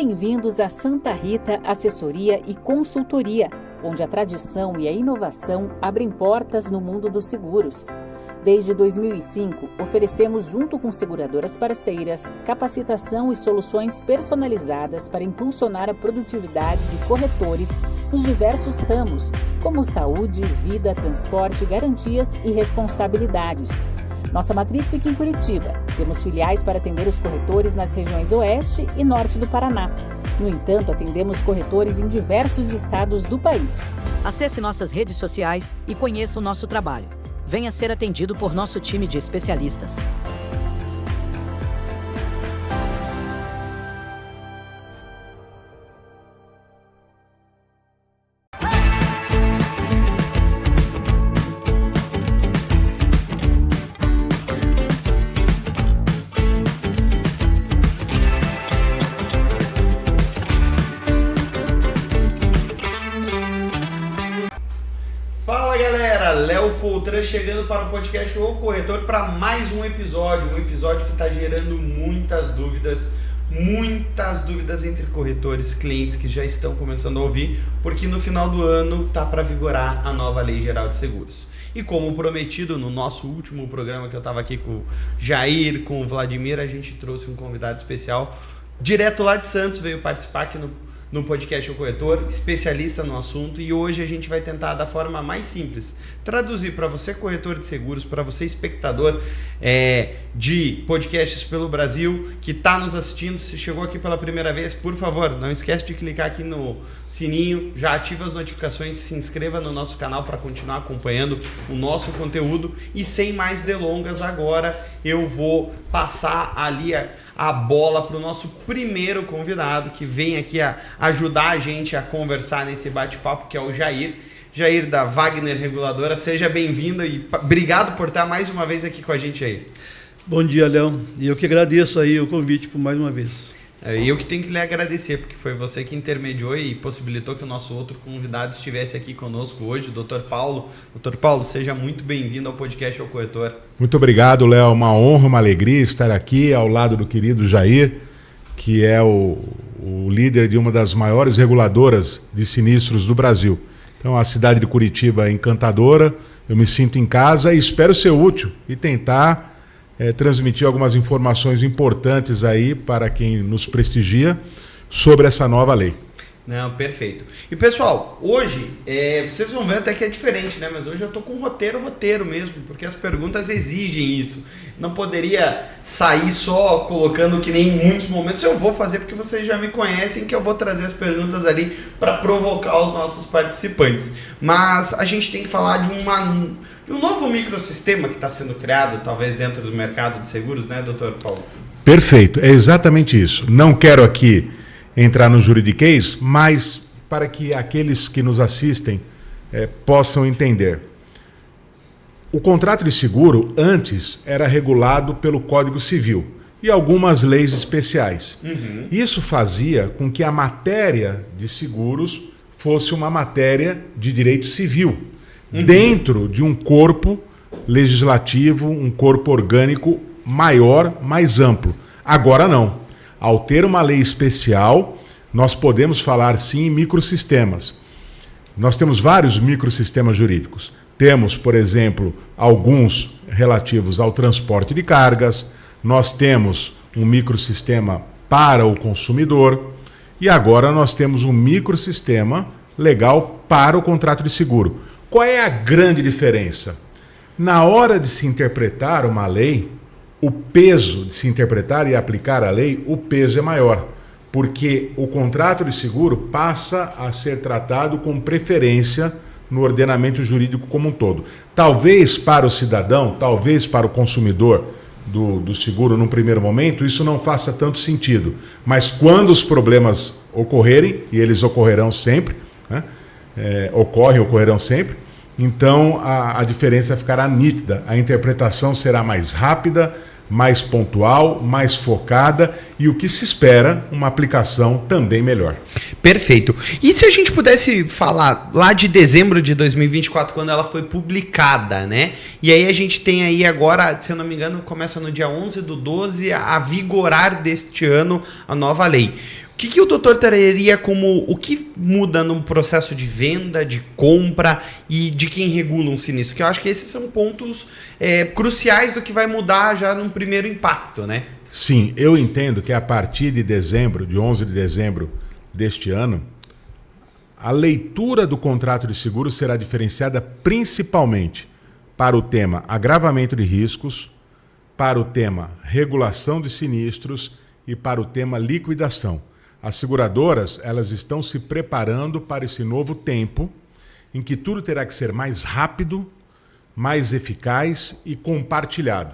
bem-vindos a Santa Rita Assessoria e Consultoria, onde a tradição e a inovação abrem portas no mundo dos seguros. Desde 2005, oferecemos, junto com seguradoras parceiras, capacitação e soluções personalizadas para impulsionar a produtividade de corretores nos diversos ramos, como saúde, vida, transporte, garantias e responsabilidades. Nossa matriz fica em Curitiba. Temos filiais para atender os corretores nas regiões Oeste e Norte do Paraná. No entanto, atendemos corretores em diversos estados do país. Acesse nossas redes sociais e conheça o nosso trabalho. Venha ser atendido por nosso time de especialistas. Chegando para o podcast O Corretor para mais um episódio que está gerando muitas dúvidas entre corretores, clientes que já estão começando a ouvir, porque no final do ano tá para vigorar a nova Lei Geral de Seguros. E como prometido no nosso último programa que eu estava aqui com o Jair, com o Vladimir, a gente trouxe um convidado especial direto lá de Santos, veio participar aqui no podcast O Corretor, especialista no assunto, e hoje a gente vai tentar, da forma mais simples, traduzir para você, corretor de seguros, para você, espectador de podcasts pelo Brasil, que está nos assistindo. Se chegou aqui pela primeira vez, por favor, não esquece de clicar aqui no sininho, já ativa as notificações, se inscreva no nosso canal para continuar acompanhando o nosso conteúdo. E sem mais delongas, agora eu vou passar ali a bola para o nosso primeiro convidado, que vem aqui a ajudar a gente a conversar nesse bate-papo, que é o Jair. Jair, da Wagner Reguladora, seja bem-vindo e obrigado por estar mais uma vez aqui com a gente aí. Bom dia, Léo. E eu que agradeço aí o convite por mais uma vez. Eu que tenho que lhe agradecer, porque foi você que intermediou e possibilitou que o nosso outro convidado estivesse aqui conosco hoje, o Dr. Paulo. Dr. Paulo, seja muito bem-vindo ao podcast O Corretor. Muito obrigado, Léo. Uma honra, uma alegria estar aqui ao lado do querido Jair, que é o líder de uma das maiores reguladoras de sinistros do Brasil. Então, a cidade de Curitiba é encantadora, eu me sinto em casa e espero ser útil e tentar transmitir algumas informações importantes aí para quem nos prestigia sobre essa nova lei. Não, perfeito. E pessoal, hoje, vocês vão ver até que é diferente, né? Mas hoje eu tô com roteiro mesmo, porque as perguntas exigem isso. Não poderia sair só colocando que nem em muitos momentos eu vou fazer, porque vocês já me conhecem, que eu vou trazer as perguntas ali para provocar os nossos participantes. Mas a gente tem que falar de um novo microsistema que está sendo criado, talvez dentro do mercado de seguros, né, Dr. Paulo? Perfeito, é exatamente isso. Não quero aqui entrar no juridiquês, mas para que aqueles que nos assistem possam entender. O contrato de seguro antes era regulado pelo Código Civil e algumas leis especiais. Uhum. Isso fazia com que a matéria de seguros fosse uma matéria de direito civil, dentro de um corpo legislativo, um corpo orgânico maior, mais amplo. Agora não. Ao ter uma lei especial, nós podemos falar sim em microsistemas. Nós temos vários microsistemas jurídicos. Temos, por exemplo, alguns relativos ao transporte de cargas, nós temos um microsistema para o consumidor e agora nós temos um microsistema legal para o contrato de seguro. Qual é a grande diferença? Na hora de se interpretar uma lei, o peso de se interpretar e aplicar a lei, o peso é maior, porque o contrato de seguro passa a ser tratado com preferência no ordenamento jurídico como um todo. Talvez para o cidadão, talvez para o consumidor do seguro num primeiro momento, isso não faça tanto sentido, mas quando os problemas ocorrerem, e eles ocorrerão sempre, né? Ocorrerão sempre, então a diferença ficará nítida, a interpretação será mais rápida, mais pontual, mais focada e o que se espera, uma aplicação também melhor. Perfeito. E se a gente pudesse falar lá de dezembro de 2024, quando ela foi publicada, né? E aí a gente tem aí agora, se eu não me engano, começa no dia 11/12 a vigorar deste ano a nova lei. O que o doutor traria como o que muda no processo de venda, de compra e de quem regula um sinistro? Que eu acho que esses são pontos cruciais do que vai mudar já num primeiro impacto, né? Sim, eu entendo que a partir de dezembro, de 11 de dezembro deste ano, a leitura do contrato de seguro será diferenciada principalmente para o tema agravamento de riscos, para o tema regulação de sinistros e para o tema liquidação. As seguradoras, elas estão se preparando para esse novo tempo em que tudo terá que ser mais rápido, mais eficaz e compartilhado.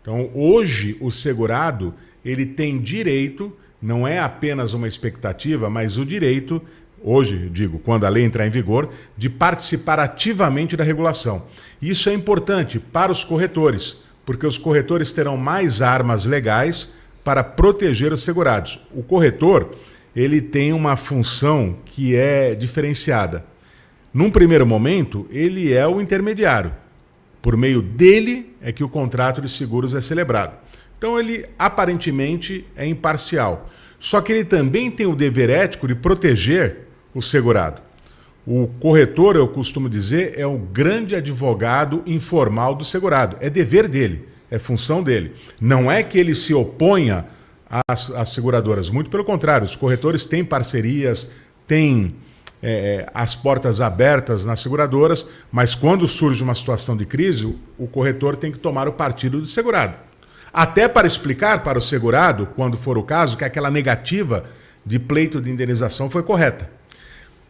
Então, hoje, o segurado, ele tem direito, não é apenas uma expectativa, mas o direito, hoje, digo, quando a lei entrar em vigor, de participar ativamente da regulação. Isso é importante para os corretores, porque os corretores terão mais armas legais para proteger os segurados. O corretor, ele tem uma função que é diferenciada. Num primeiro momento, ele é o intermediário. Por meio dele é que o contrato de seguros é celebrado. Então ele aparentemente é imparcial. Só que ele também tem o dever ético de proteger o segurado. O corretor, eu costumo dizer, é o grande advogado informal do segurado. É dever dele, é função dele. Não é que ele se oponha às seguradoras, muito pelo contrário, os corretores têm parcerias, têm as portas abertas nas seguradoras, mas quando surge uma situação de crise, o corretor tem que tomar o partido do segurado. Até para explicar para o segurado, quando for o caso, que aquela negativa de pleito de indenização foi correta.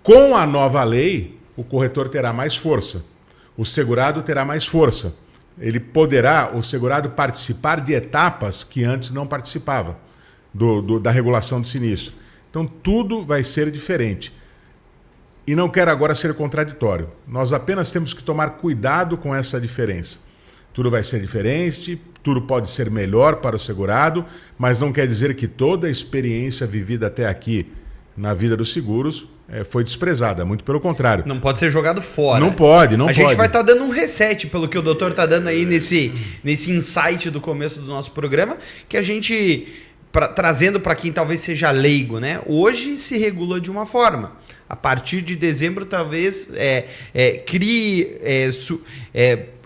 Com a nova lei, o corretor terá mais força, o segurado terá mais força. Ele poderá, o segurado, participar de etapas que antes não participava da regulação do sinistro. Então tudo vai ser diferente. E não quero agora ser contraditório. Nós apenas temos que tomar cuidado com essa diferença. Tudo vai ser diferente, tudo pode ser melhor para o segurado, mas não quer dizer que toda a experiência vivida até aqui na vida dos seguros foi desprezada, muito pelo contrário. Não pode ser jogado fora. Não pode, não pode. A gente vai estar dando um reset, pelo que o doutor está dando aí nesse insight do começo do nosso programa, que a gente, trazendo para quem talvez seja leigo, né? Hoje se regula de uma forma. A partir de dezembro, talvez crie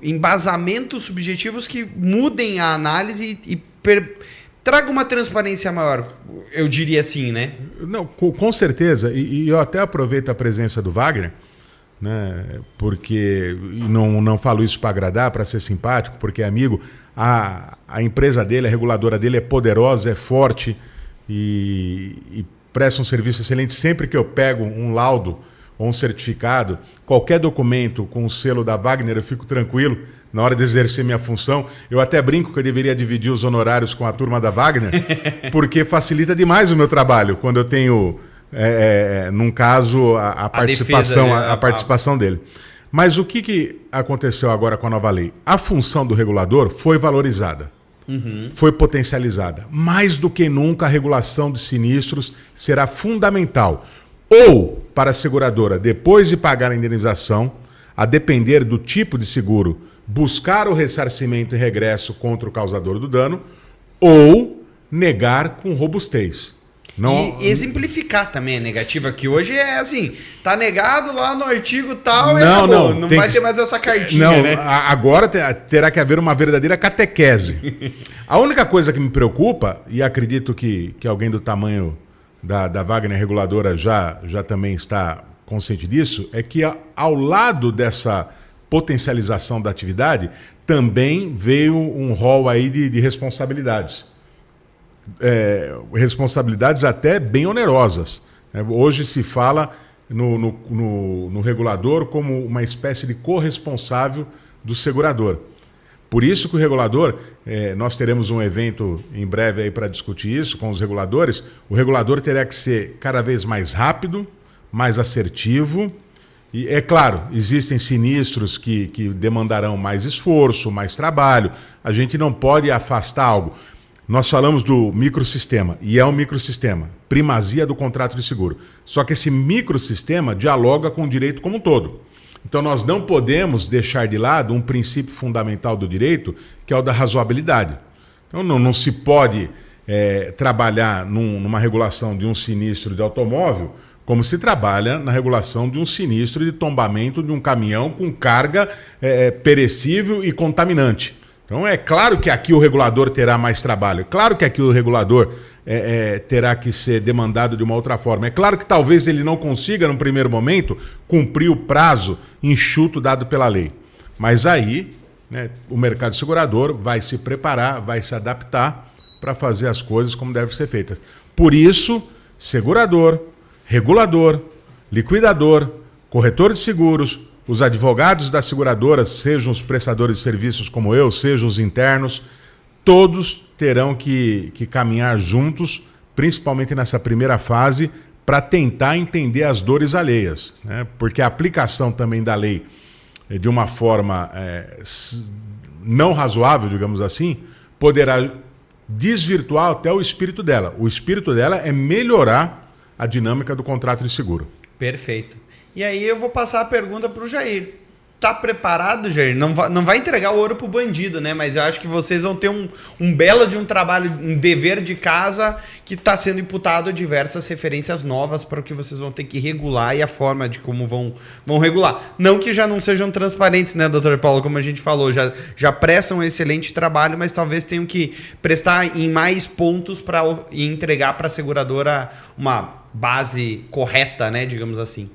embasamentos subjetivos que mudem a análise e traga uma transparência maior, eu diria assim, né? Não, com certeza. E eu até aproveito a presença do Wagner, né? Porque não falo isso para agradar, para ser simpático, porque é amigo. A empresa dele, a reguladora dele é poderosa, é forte e presta um serviço excelente. Sempre que eu pego um laudo ou um certificado, qualquer documento com o selo da Wagner, eu fico tranquilo na hora de exercer minha função. Eu até brinco que eu deveria dividir os honorários com a turma da Wagner, porque facilita demais o meu trabalho, quando eu tenho, num caso, a participação, defesa, a participação dele. Mas o que aconteceu agora com a nova lei? A função do regulador foi valorizada. Foi potencializada. Mais do que nunca, a regulação de sinistros será fundamental. Ou para a seguradora, depois de pagar a indenização, a depender do tipo de seguro, buscar o ressarcimento e regresso contra o causador do dano, ou negar com robustez. E exemplificar também a negativa, que hoje é assim, tá negado lá no artigo tal e acabou. Não vai ter mais essa cartinha, né? Agora terá que haver uma verdadeira catequese. A única coisa que me preocupa, e acredito que alguém do tamanho da Wagner Reguladora já também está consciente disso, é que ao lado dessa potencialização da atividade, também veio um rol aí de responsabilidades. Responsabilidades até bem onerosas. Hoje se fala no regulador como uma espécie de corresponsável do segurador. Por isso que o regulador, nós teremos um evento em breve aí para discutir isso com os reguladores. O regulador terá que ser cada vez mais rápido, mais assertivo. E é claro, existem sinistros que demandarão mais esforço, mais trabalho. A gente não pode afastar algo. Nós falamos do microsistema, e é um microsistema, primazia do contrato de seguro. Só que esse microsistema dialoga com o direito como um todo. Então nós não podemos deixar de lado um princípio fundamental do direito, que é o da razoabilidade. Então não se pode trabalhar numa regulação de um sinistro de automóvel como se trabalha na regulação de um sinistro de tombamento de um caminhão com carga perecível e contaminante. Então é claro que aqui o regulador terá mais trabalho, é claro que aqui o regulador terá que ser demandado de uma outra forma. É claro que talvez ele não consiga, no primeiro momento, cumprir o prazo enxuto dado pela lei. Mas aí, né, o mercado segurador vai se preparar, vai se adaptar para fazer as coisas como devem ser feitas. Por isso, segurador, regulador, liquidador, corretor de seguros, os advogados das seguradoras, sejam os prestadores de serviços como eu, sejam os internos, todos terão que caminhar juntos, principalmente nessa primeira fase, para tentar entender as dores alheias, né? Porque a aplicação também da lei de uma forma não razoável, digamos assim, poderá desvirtuar até o espírito dela. O espírito dela é melhorar a dinâmica do contrato de seguro. Perfeito. E aí eu vou passar a pergunta para o Jair. Tá preparado, Jair? Não vai entregar o ouro pro bandido, né? Mas eu acho que vocês vão ter um belo de um trabalho, um dever de casa que está sendo imputado a diversas referências novas para o que vocês vão ter que regular e a forma de como vão regular. Não que já não sejam transparentes, né, doutor Paulo? Como a gente falou, já prestam um excelente trabalho, mas talvez tenham que prestar em mais pontos para entregar para a seguradora uma base correta, né, digamos assim.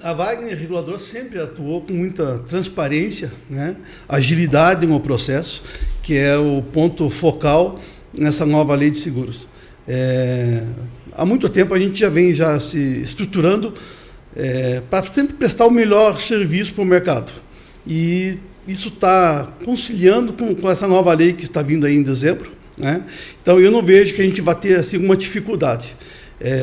A Wagner Reguladora sempre atuou com muita transparência, né? Agilidade no processo, que é o ponto focal nessa nova lei de seguros. Há muito tempo a gente já vem se estruturando para sempre prestar o melhor serviço para o mercado. E isso está conciliando com essa nova lei que está vindo aí em dezembro, né? Então eu não vejo que a gente vai ter assim, uma dificuldade.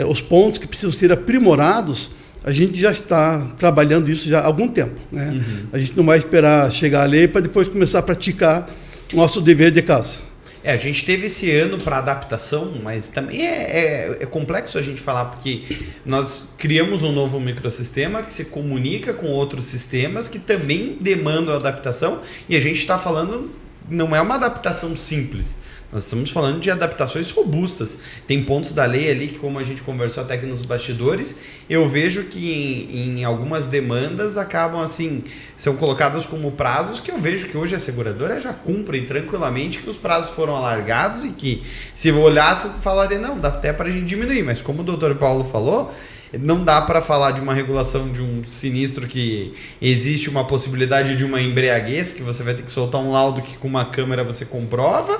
Os pontos que precisam ser aprimorados, a gente já está trabalhando isso já há algum tempo, né? Uhum. A gente não vai esperar chegar a lei para depois começar a praticar o nosso dever de casa. A gente teve esse ano para adaptação, mas também é complexo a gente falar, porque nós criamos um novo microsistema que se comunica com outros sistemas que também demandam adaptação, e a gente está falando, não é uma adaptação simples. Nós estamos falando de adaptações robustas. Tem pontos da lei ali que, como a gente conversou até aqui nos bastidores, eu vejo que em algumas demandas acabam assim, são colocadas como prazos que eu vejo que hoje a seguradora já cumpre tranquilamente, que os prazos foram alargados e que, se eu olhasse, falaria, não, dá até para a gente diminuir. Mas como o doutor Paulo falou, não dá para falar de uma regulação de um sinistro que existe uma possibilidade de uma embriaguez, que você vai ter que soltar um laudo que com uma câmera você comprova,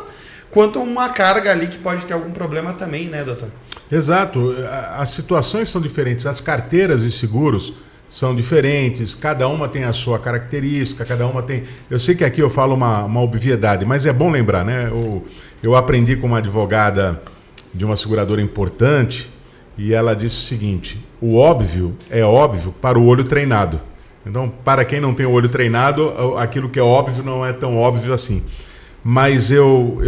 quanto uma carga ali que pode ter algum problema também, né, doutor? Exato. As situações são diferentes, as carteiras de seguros são diferentes, cada uma tem a sua característica, cada uma tem... Eu sei que aqui eu falo uma obviedade, mas é bom lembrar, né? Eu aprendi com uma advogada de uma seguradora importante e ela disse o seguinte: o óbvio é óbvio para o olho treinado. Então, para quem não tem o olho treinado, aquilo que é óbvio não é tão óbvio assim. Mas eu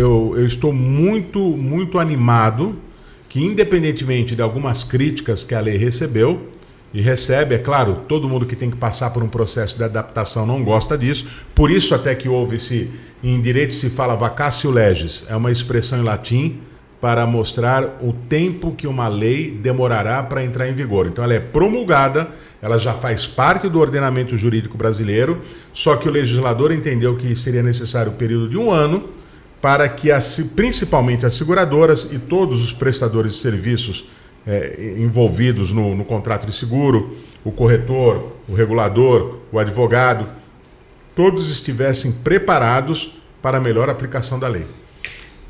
estou muito animado que, independentemente de algumas críticas que a lei recebeu, e recebe, é claro, todo mundo que tem que passar por um processo de adaptação não gosta disso, por isso até que houve em direito se fala vacatio legis, é uma expressão em latim para mostrar o tempo que uma lei demorará para entrar em vigor. Então ela é promulgada, ela já faz parte do ordenamento jurídico brasileiro, só que o legislador entendeu que seria necessário um período de 1 ano para que principalmente as seguradoras e todos os prestadores de serviços envolvidos no contrato de seguro, o corretor, o regulador, o advogado, todos estivessem preparados para a melhor aplicação da lei.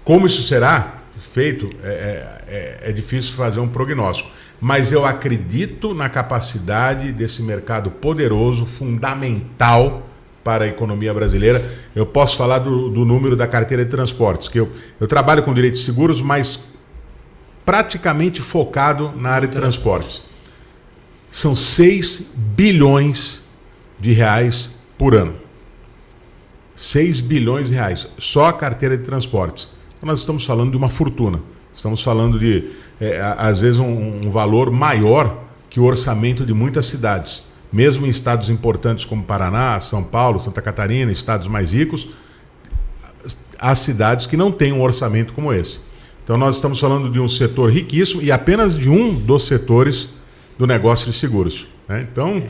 Como isso será feito, é difícil fazer um prognóstico, mas eu acredito na capacidade desse mercado poderoso, fundamental para a economia brasileira. Eu posso falar do número da carteira de transportes, que eu trabalho com direito de seguros, mas praticamente focado na área de transportes. São 6 bilhões de reais por ano. 6 bilhões de reais, só a carteira de transportes. Então nós estamos falando de uma fortuna. Estamos falando de, às vezes, um valor maior que o orçamento de muitas cidades. Mesmo em estados importantes como Paraná, São Paulo, Santa Catarina, estados mais ricos, há cidades que não têm um orçamento como esse. Então nós estamos falando de um setor riquíssimo e apenas de um dos setores do negócio de seguros, né? Então,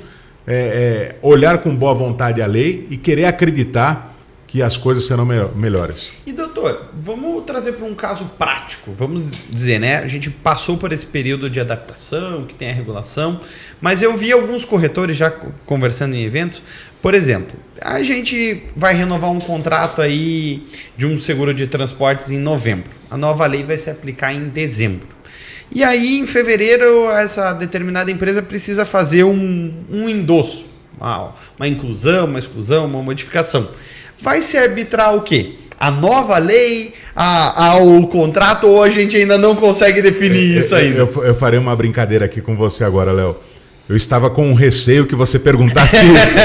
olhar com boa vontade a lei e querer acreditar que as coisas serão melhores. E doutor, vamos trazer para um caso prático, vamos dizer, né? A gente passou por esse período de adaptação, que tem a regulação, mas eu vi alguns corretores já conversando em eventos. Por exemplo, a gente vai renovar um contrato aí de um seguro de transportes em novembro. A nova lei vai se aplicar em dezembro. E aí, em fevereiro, essa determinada empresa precisa fazer um endosso, uma inclusão, uma exclusão, uma modificação. Vai se arbitrar o quê? A nova lei, o contrato, ou a gente ainda não consegue definir isso ainda? Eu farei uma brincadeira aqui com você agora, Léo. Eu estava com receio que você perguntasse isso.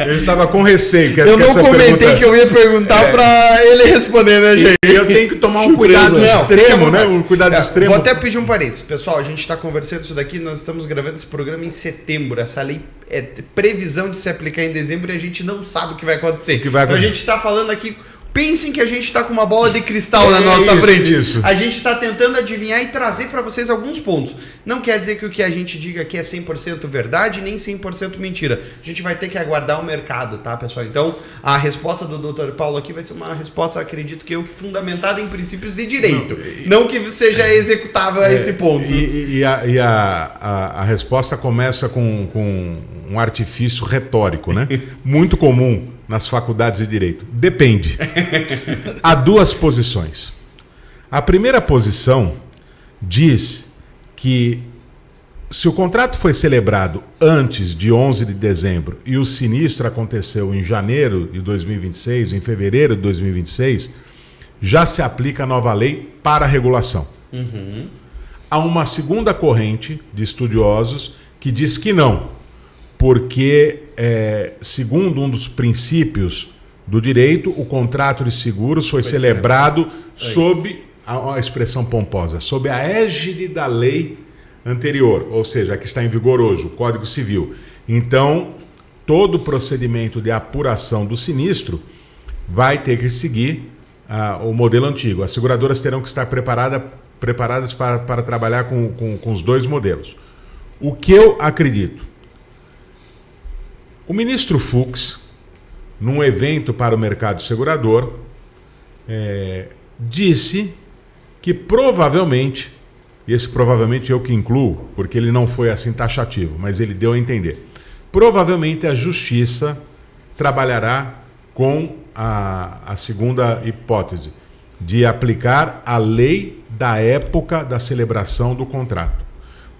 Eu estava com receio. Eu não comentei que eu ia perguntar para ele responder, né, gente? Eu tenho que tomar um cuidado extremo, né? Um cuidado extremo. Vou até pedir um parênteses. Pessoal, a gente está conversando isso daqui, nós estamos gravando esse programa em setembro. Essa lei é previsão de se aplicar em dezembro e a gente não sabe o que vai acontecer. Então a gente está falando aqui... Pensem que a gente está com uma bola de cristal na nossa frente. Isso. A gente está tentando adivinhar e trazer para vocês alguns pontos. Não quer dizer que o que a gente diga aqui é 100% verdade, nem 100% mentira. A gente vai ter que aguardar o mercado, tá, pessoal? Então, a resposta do Dr. Paulo aqui vai ser uma resposta, acredito que fundamentada em princípios de direito. Não que seja executável a esse ponto. E a resposta começa com um artifício retórico, né? Muito comum nas faculdades de direito. Depende. Há duas posições. A primeira posição diz que se o contrato foi celebrado antes de 11 de dezembro e o sinistro aconteceu em janeiro de 2026, em fevereiro de 2026, já se aplica a nova lei para a regulação. Uhum. Há uma segunda corrente de estudiosos que diz que não, porque, segundo um dos princípios do direito, o contrato de seguros foi celebrado sob a expressão pomposa, sob a égide da lei anterior, ou seja, a que está em vigor hoje, o Código Civil. Então, todo o procedimento de apuração do sinistro vai ter que seguir o modelo antigo. As seguradoras terão que estar preparadas para trabalhar com os dois modelos. O que eu acredito? O ministro Fux, num evento para o mercado segurador, disse que provavelmente, e esse provavelmente eu que incluo, porque ele não foi assim taxativo, mas ele deu a entender, provavelmente a Justiça trabalhará com a segunda hipótese, de aplicar a lei da época da celebração do contrato.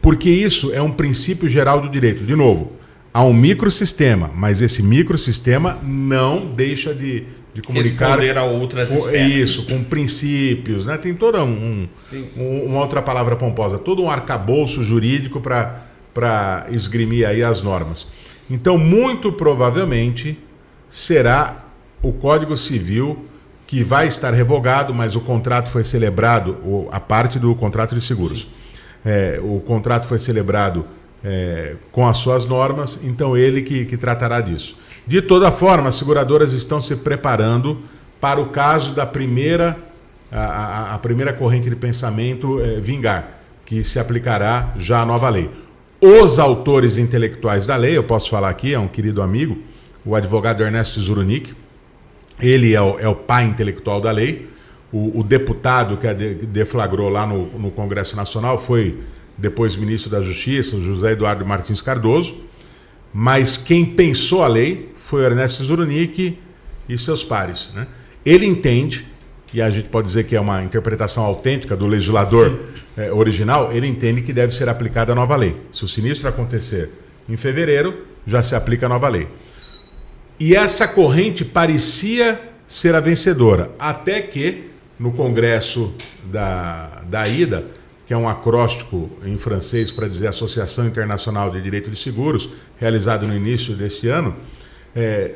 Porque isso é um princípio geral do direito. De novo, há um microsistema, mas esse microsistema não deixa de comunicar... Responder a outras esferas. Isso, com princípios, né? Tem toda uma outra palavra pomposa, todo um arcabouço jurídico para esgrimir aí as normas. Então, muito provavelmente, será o Código Civil que vai estar revogado, mas o contrato foi celebrado, a parte do contrato de seguros. O contrato foi celebrado com as suas normas, então ele que tratará disso. De toda forma, as seguradoras estão se preparando para o caso da primeira corrente de pensamento vingar, que se aplicará já a nova lei. Os autores intelectuais da lei, eu posso falar aqui, é um querido amigo, o advogado Ernesto Zurunic, ele é o pai intelectual da lei. O deputado que a deflagrou lá no Congresso Nacional foi depois ministro da Justiça, José Eduardo Martins Cardoso, mas quem pensou a lei foi Ernesto Zurunic e seus pares, né? Ele entende, e a gente pode dizer que é uma interpretação autêntica do legislador original, ele entende que deve ser aplicada a nova lei. Se o sinistro acontecer em fevereiro, já se aplica a nova lei. E essa corrente parecia ser a vencedora, até que no Congresso da IDA, que é um acróstico em francês para dizer Associação Internacional de Direito de Seguros, realizado no início desse ano,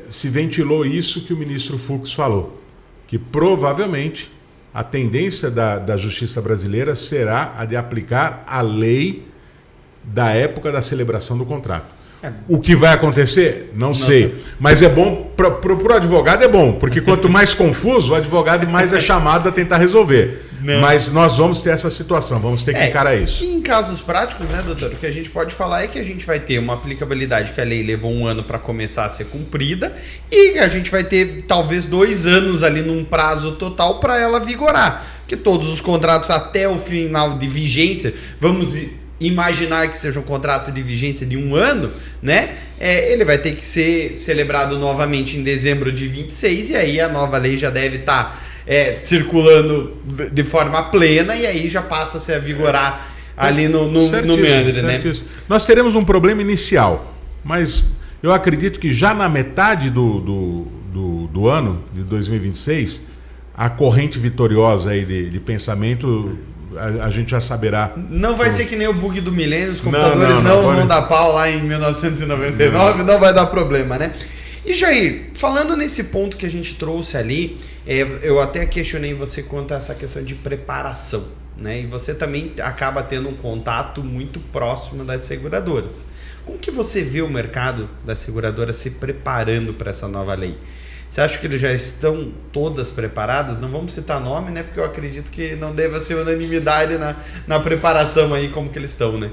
se ventilou isso que o ministro Fux falou, que provavelmente a tendência da justiça brasileira será a de aplicar a lei da época da celebração do contrato. O que vai acontecer? Não sei. Mas é bom, para o advogado é bom, porque quanto mais confuso, o advogado mais é chamado a tentar resolver. Não. Mas nós vamos ter essa situação, vamos ter que encarar isso. E em casos práticos, né, doutor, o que a gente pode falar é que a gente vai ter uma aplicabilidade que a lei levou 1 ano para começar a ser cumprida e a gente vai ter talvez 2 anos ali num prazo total para ela vigorar. Porque todos os contratos até o final de vigência, vamos imaginar que seja um contrato de vigência de 1 ano, né? Ele vai ter que ser celebrado novamente em dezembro de 26 e aí a nova lei já deve estar circulando de forma plena e aí já passa a vigorar ali no meandro, né? Nós teremos um problema inicial, mas eu acredito que já na metade do ano de 2026, a corrente vitoriosa aí de pensamento, a gente já saberá. Não vai ser que nem o bug do milênio, os computadores não vão dar pau lá em 1999, não vai dar problema, né? E Jair, falando nesse ponto que a gente trouxe ali, eu até questionei você quanto a essa questão de preparação, né? E você também acaba tendo um contato muito próximo das seguradoras. Como que você vê o mercado das seguradoras se preparando para essa nova lei? Você acha que eles já estão todas preparadas? Não vamos citar nome, né? Porque eu acredito que não deva ser unanimidade na preparação aí, como que eles estão, né?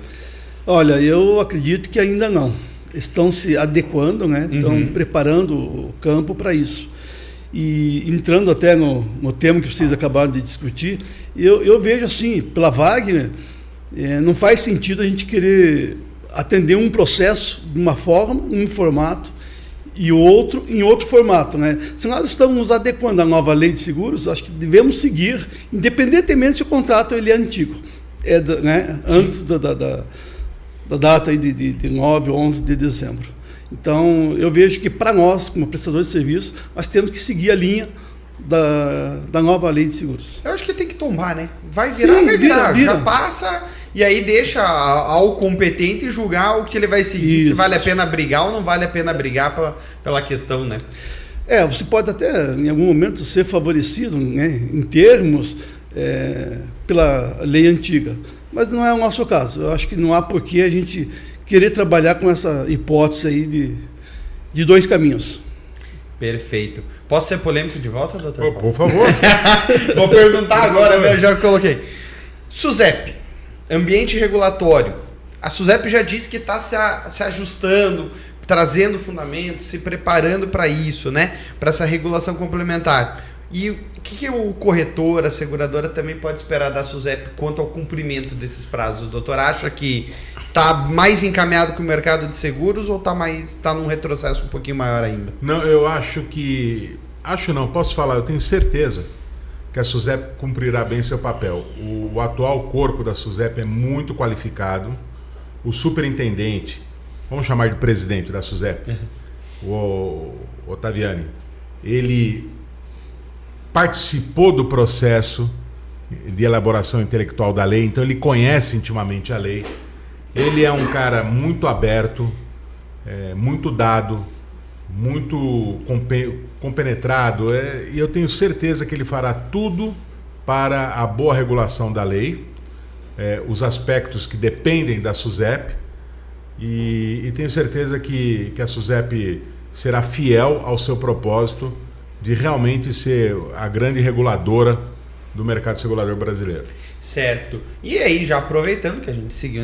Olha, eu acredito que ainda não. Estão se adequando, né? Estão preparando o campo para isso. E entrando até no tema que vocês acabaram de discutir, eu vejo assim, pela Wagner, não faz sentido a gente querer atender um processo de uma forma, um formato, e outro em outro formato, né? Se nós estamos nos adequando à nova lei de seguros, acho que devemos seguir, independentemente se o contrato ele é antigo, né? Antes da data aí de 9 ou 11 de dezembro. Então, eu vejo que para nós, como prestadores de serviço, nós temos que seguir a linha da nova lei de seguros. Eu acho que tem que tombar, né? Vai virar, sim, vai virar. Vira. Já passa e aí deixa ao competente julgar o que ele vai seguir, isso. Se vale a pena brigar ou não vale a pena brigar pela questão, né? Você pode até, em algum momento, ser favorecido, né, em termos pela lei antiga, mas não é o nosso caso. Eu acho que não há por que a gente querer trabalhar com essa hipótese aí de 2 caminhos. Perfeito. Posso ser polêmico de volta, doutor? Por favor. Vou perguntar agora, né? Eu já coloquei. SUSEP, ambiente regulatório. A SUSEP já disse que está se ajustando, trazendo fundamentos, se preparando para isso, né? Para essa regulação complementar. E o que o corretor, a seguradora também pode esperar da SUSEP quanto ao cumprimento desses prazos? O doutor acha que está mais encaminhado que o mercado de seguros ou está num retrocesso um pouquinho maior ainda? Não, eu acho que... posso falar, eu tenho certeza que a SUSEP cumprirá bem seu papel. O atual corpo da SUSEP é muito qualificado. O superintendente, vamos chamar de presidente da SUSEP, o Ottaviani, ele participou do processo de elaboração intelectual da lei, então ele conhece intimamente a lei. Ele é um cara muito aberto, muito dado, muito compenetrado, e eu tenho certeza que ele fará tudo para a boa regulação da lei, os aspectos que dependem da SUSEP, e tenho certeza que a SUSEP será fiel ao seu propósito de realmente ser a grande reguladora do mercado segurador brasileiro. Certo. E aí, já aproveitando que a gente seguiu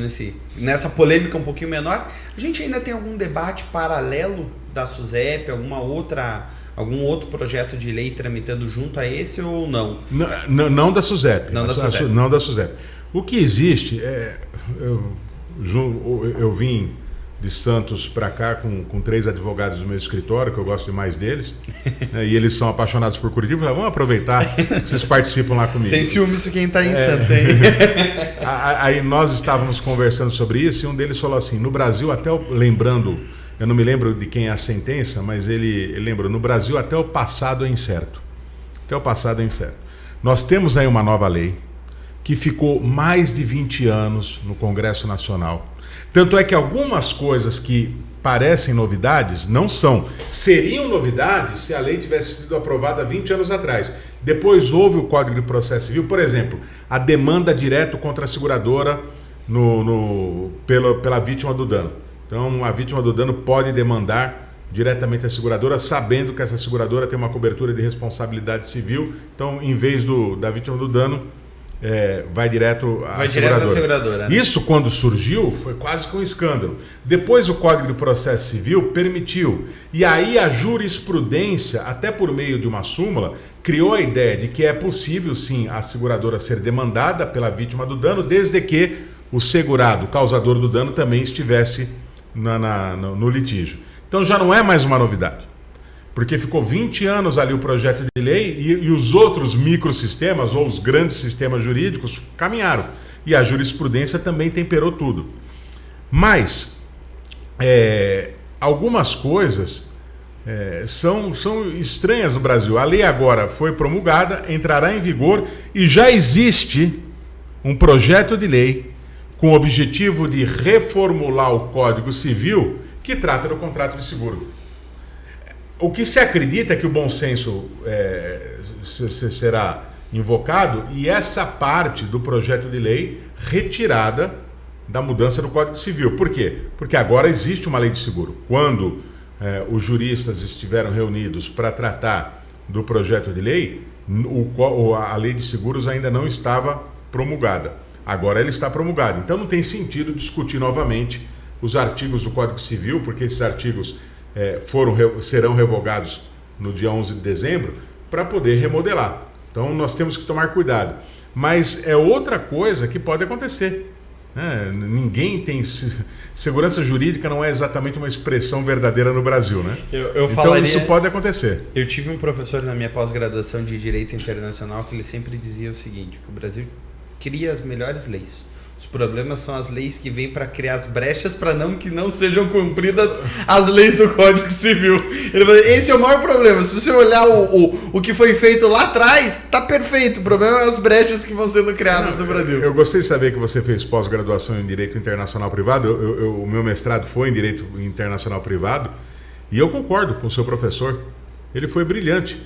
nessa polêmica um pouquinho menor, a gente ainda tem algum debate paralelo da SUSEP, algum outro projeto de lei tramitando junto a esse ou não? Não da SUSEP. Não da SUSEP. O que existe eu vim de Santos para cá com 3 advogados do meu escritório, que eu gosto demais deles, e eles são apaixonados por Curitiba. Vamos aproveitar, vocês participam lá comigo. Sem ciúme isso quem está em Santos, hein? Aí nós estávamos conversando sobre isso e um deles falou assim, no Brasil até lembrando, eu não me lembro de quem é a sentença, mas ele lembrou, no Brasil até o passado é incerto. Até o passado é incerto. Nós temos aí uma nova lei que ficou mais de 20 anos no Congresso Nacional. Tanto é que algumas coisas que parecem novidades não são. Seriam novidades se a lei tivesse sido aprovada 20 anos atrás. Depois houve o Código de Processo Civil, por exemplo, a demanda direto contra a seguradora pela vítima do dano. Então, a vítima do dano pode demandar diretamente a seguradora, sabendo que essa seguradora tem uma cobertura de responsabilidade civil. Então, em vez da vítima do dano, vai direto à seguradora. Né? Isso, quando surgiu, foi quase que um escândalo. Depois o Código de Processo Civil permitiu. E aí a jurisprudência, até por meio de uma súmula, criou a ideia de que é possível, sim, a seguradora ser demandada pela vítima do dano, desde que o segurado, o causador do dano, também estivesse no litígio. Então já não é mais uma novidade. Porque ficou 20 anos ali o projeto de lei e os outros microsistemas ou os grandes sistemas jurídicos caminharam. E a jurisprudência também temperou tudo. Mas algumas coisas são estranhas no Brasil. A lei agora foi promulgada, entrará em vigor e já existe um projeto de lei com o objetivo de reformular o Código Civil que trata do contrato de seguro. O que se acredita é que o bom senso será invocado e essa parte do projeto de lei retirada da mudança do Código Civil. Por quê? Porque agora existe uma lei de seguro. Quando os juristas estiveram reunidos para tratar do projeto de lei, a lei de seguros ainda não estava promulgada. Agora ela está promulgada. Então não tem sentido discutir novamente os artigos do Código Civil, porque esses artigos serão revogados no dia 11 de dezembro para poder remodelar. Então nós temos que tomar cuidado. Mas é outra coisa que pode acontecer. Ninguém tem... Segurança jurídica não é exatamente uma expressão verdadeira no Brasil, né? Então isso pode acontecer. Eu tive um professor na minha pós-graduação de Direito Internacional que ele sempre dizia o seguinte, que o Brasil cria as melhores leis. Os problemas são as leis que vêm para criar as brechas para que não sejam cumpridas as leis do Código Civil. Ele falou, esse é o maior problema. Se você olhar o que foi feito lá atrás, tá perfeito. O problema é as brechas que vão sendo criadas no Brasil. Eu gostei de saber que você fez pós-graduação em Direito Internacional Privado. O meu mestrado foi em Direito Internacional Privado. E eu concordo com o seu professor. Ele foi brilhante.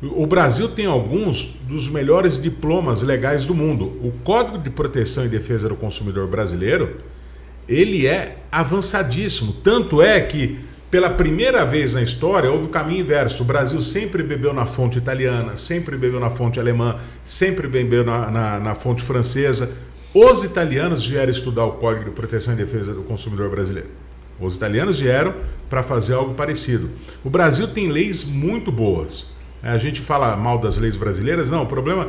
O Brasil tem alguns dos melhores diplomas legais do mundo. O Código de Proteção e Defesa do Consumidor brasileiro, ele é avançadíssimo. Tanto é que, pela primeira vez na história, houve o caminho inverso. O Brasil sempre bebeu na fonte italiana, sempre bebeu na fonte alemã, sempre bebeu na fonte francesa. Os italianos vieram estudar o Código de Proteção e Defesa do Consumidor brasileiro. Os italianos vieram para fazer algo parecido. O Brasil tem leis muito boas. A gente fala mal das leis brasileiras, não, o problema...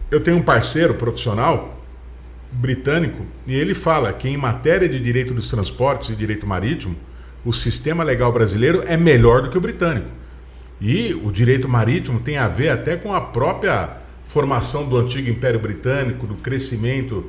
Eu tenho um parceiro profissional britânico e ele fala que em matéria de direito dos transportes e direito marítimo, o sistema legal brasileiro é melhor do que o britânico. E o direito marítimo tem a ver até com a própria formação do antigo Império Britânico, do crescimento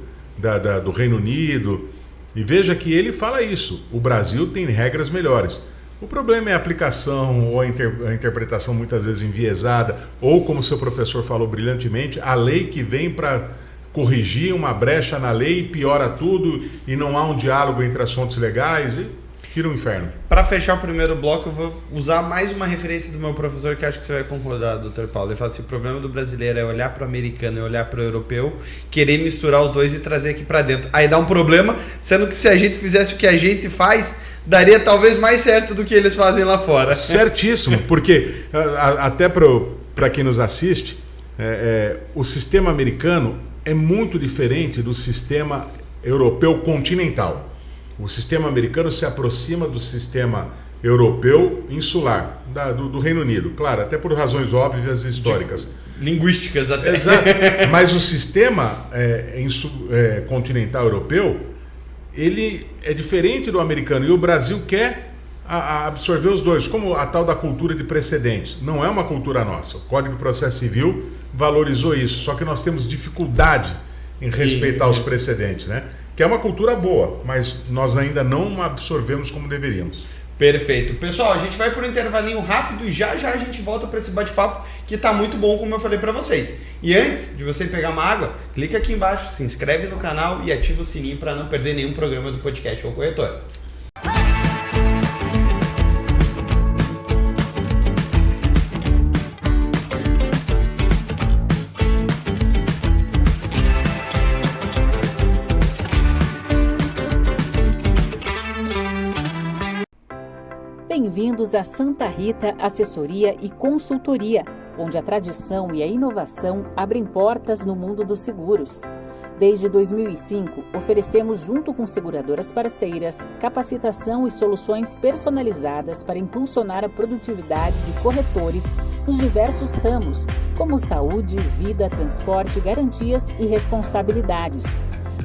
do Reino Unido. E veja que ele fala isso, o Brasil tem regras melhores. O problema é a aplicação ou a interpretação muitas vezes enviesada, ou como o seu professor falou brilhantemente, a lei que vem para corrigir uma brecha na lei, piora tudo e não há um diálogo entre as fontes legais e tira o inferno. Para fechar o primeiro bloco, eu vou usar mais uma referência do meu professor que acho que você vai concordar, Dr. Paulo. Ele fala assim, o problema do brasileiro é olhar para o americano e olhar para o europeu, querer misturar os dois e trazer aqui para dentro. Aí dá um problema, sendo que se a gente fizesse o que a gente faz, daria talvez mais certo do que eles fazem lá fora. Certíssimo, porque até para quem nos assiste, o sistema americano é muito diferente do sistema europeu continental. O sistema americano se aproxima do sistema europeu insular, do Reino Unido. Claro, até por razões óbvias e históricas. Linguísticas até. Exato. Mas o sistema continental europeu, ele é diferente do americano. E o Brasil quer absorver os dois, como a tal da cultura de precedentes. Não é uma cultura nossa. O Código de Processo Civil valorizou isso, só que nós temos dificuldade em respeitar os precedentes, né? Que é uma cultura boa, mas nós ainda não absorvemos como deveríamos. Perfeito. Pessoal, a gente vai por um intervalinho rápido e já a gente volta para esse bate-papo que está muito bom, como eu falei para vocês. E antes de você pegar uma água, clica aqui embaixo, se inscreve no canal e ativa o sininho para não perder nenhum programa do podcast O Corretor. Bem-vindos a Santa Rita Assessoria e Consultoria, onde a tradição e a inovação abrem portas no mundo dos seguros. Desde 2005, oferecemos, junto com seguradoras parceiras, capacitação e soluções personalizadas para impulsionar a produtividade de corretores nos diversos ramos, como saúde, vida, transporte, garantias e responsabilidades.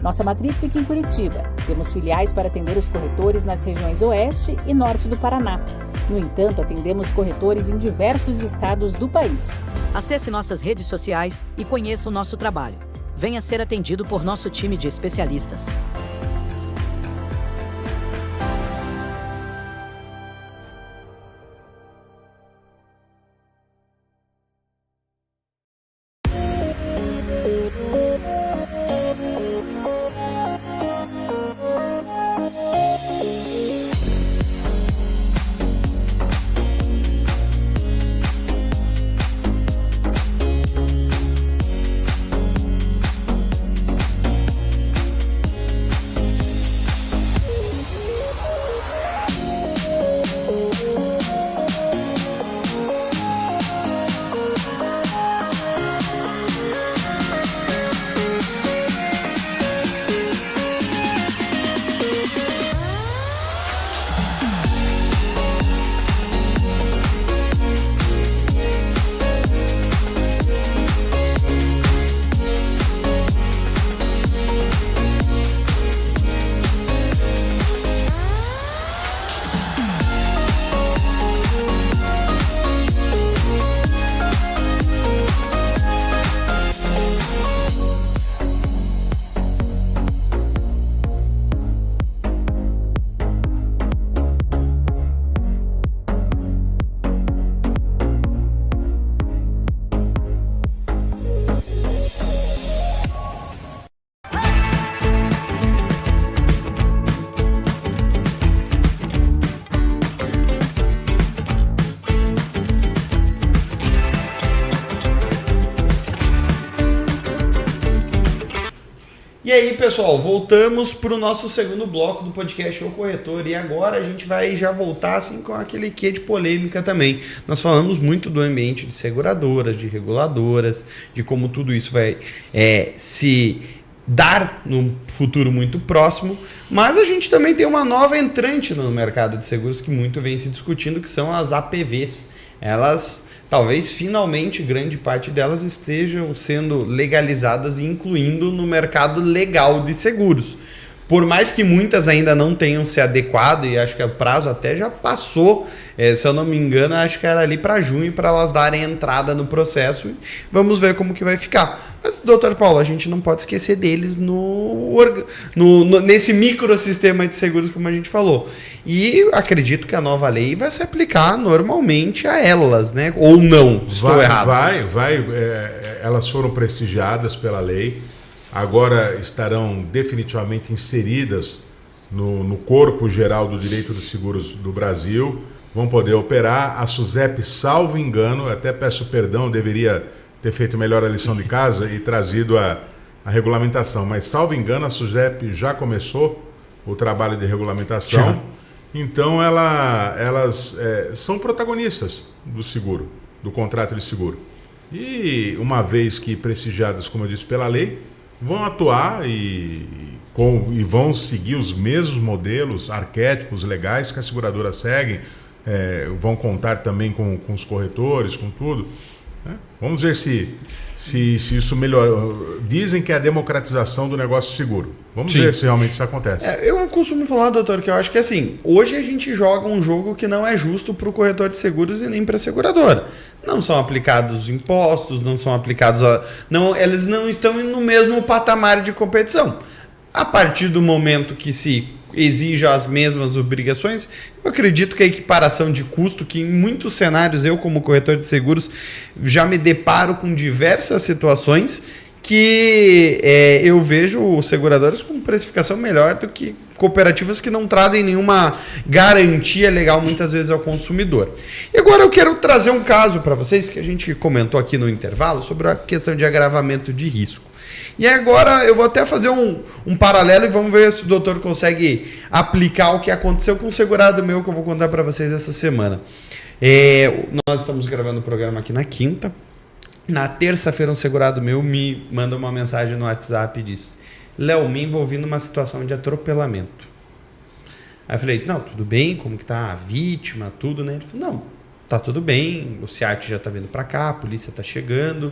Nossa matriz fica em Curitiba. Temos filiais para atender os corretores nas regiões Oeste e Norte do Paraná. No entanto, atendemos corretores em diversos estados do país. Acesse nossas redes sociais e conheça o nosso trabalho. Venha ser atendido por nosso time de especialistas. E aí, pessoal, voltamos para o nosso segundo bloco do podcast O Corretor, e agora a gente vai já voltar assim com aquele quê de polêmica também. Nós falamos muito do ambiente de seguradoras, de reguladoras, de como tudo isso vai se dar no futuro muito próximo, mas a gente também tem uma nova entrante no mercado de seguros que muito vem se discutindo, que são as APVs. Elas, talvez finalmente, grande parte delas estejam sendo legalizadas e incluindo no mercado legal de seguros. Por mais que muitas ainda não tenham se adequado, e acho que o prazo até já passou, se eu não me engano, acho que era ali para junho, para elas darem entrada no processo. E vamos ver como que vai ficar. Mas, doutor Paulo, a gente não pode esquecer deles nesse microsistema de seguros, como a gente falou. E acredito que a nova lei vai se aplicar normalmente a elas, né? Ou não, estou errado. Vai. Elas foram prestigiadas pela lei. Agora estarão definitivamente inseridas no corpo geral do direito dos seguros do Brasil, vão poder operar. A SUSEP, salvo engano, até peço perdão, deveria ter feito melhor a lição de casa e trazido a regulamentação, mas salvo engano a SUSEP já começou o trabalho de regulamentação, então elas são protagonistas do seguro, do contrato de seguro. E uma vez que prestigiadas, como eu disse, pela lei, vão atuar e vão seguir os mesmos modelos, arquétipos legais que as seguradoras seguem, vão contar também com os corretores, com tudo. Né? Vamos ver se isso melhora. Dizem que é a democratização do negócio seguro. Vamos ver se realmente isso acontece. Eu costumo falar, doutor, que eu acho que assim, hoje a gente joga um jogo que não é justo para o corretor de seguros e nem para a seguradora. Não são aplicados impostos, não são aplicados... eles não estão no mesmo patamar de competição. A partir do momento que se exija as mesmas obrigações, eu acredito que a equiparação de custo, que em muitos cenários eu, como corretor de seguros, já me deparo com diversas situações que eu vejo seguradoras com precificação melhor do que cooperativas que não trazem nenhuma garantia legal muitas vezes ao consumidor. E agora eu quero trazer um caso para vocês que a gente comentou aqui no intervalo sobre a questão de agravamento de risco. E agora eu vou até fazer um paralelo e vamos ver se o doutor consegue aplicar o que aconteceu com um segurado meu que eu vou contar para vocês essa semana. Nós estamos gravando o programa aqui na quinta. Na terça-feira, um segurado meu me manda uma mensagem no WhatsApp e diz: Léo, me envolvi numa situação de atropelamento. Aí eu falei: não, tudo bem, como que tá a vítima, tudo, né? Ele falou: não, tá tudo bem, o SEAT já tá vindo pra cá, a polícia tá chegando.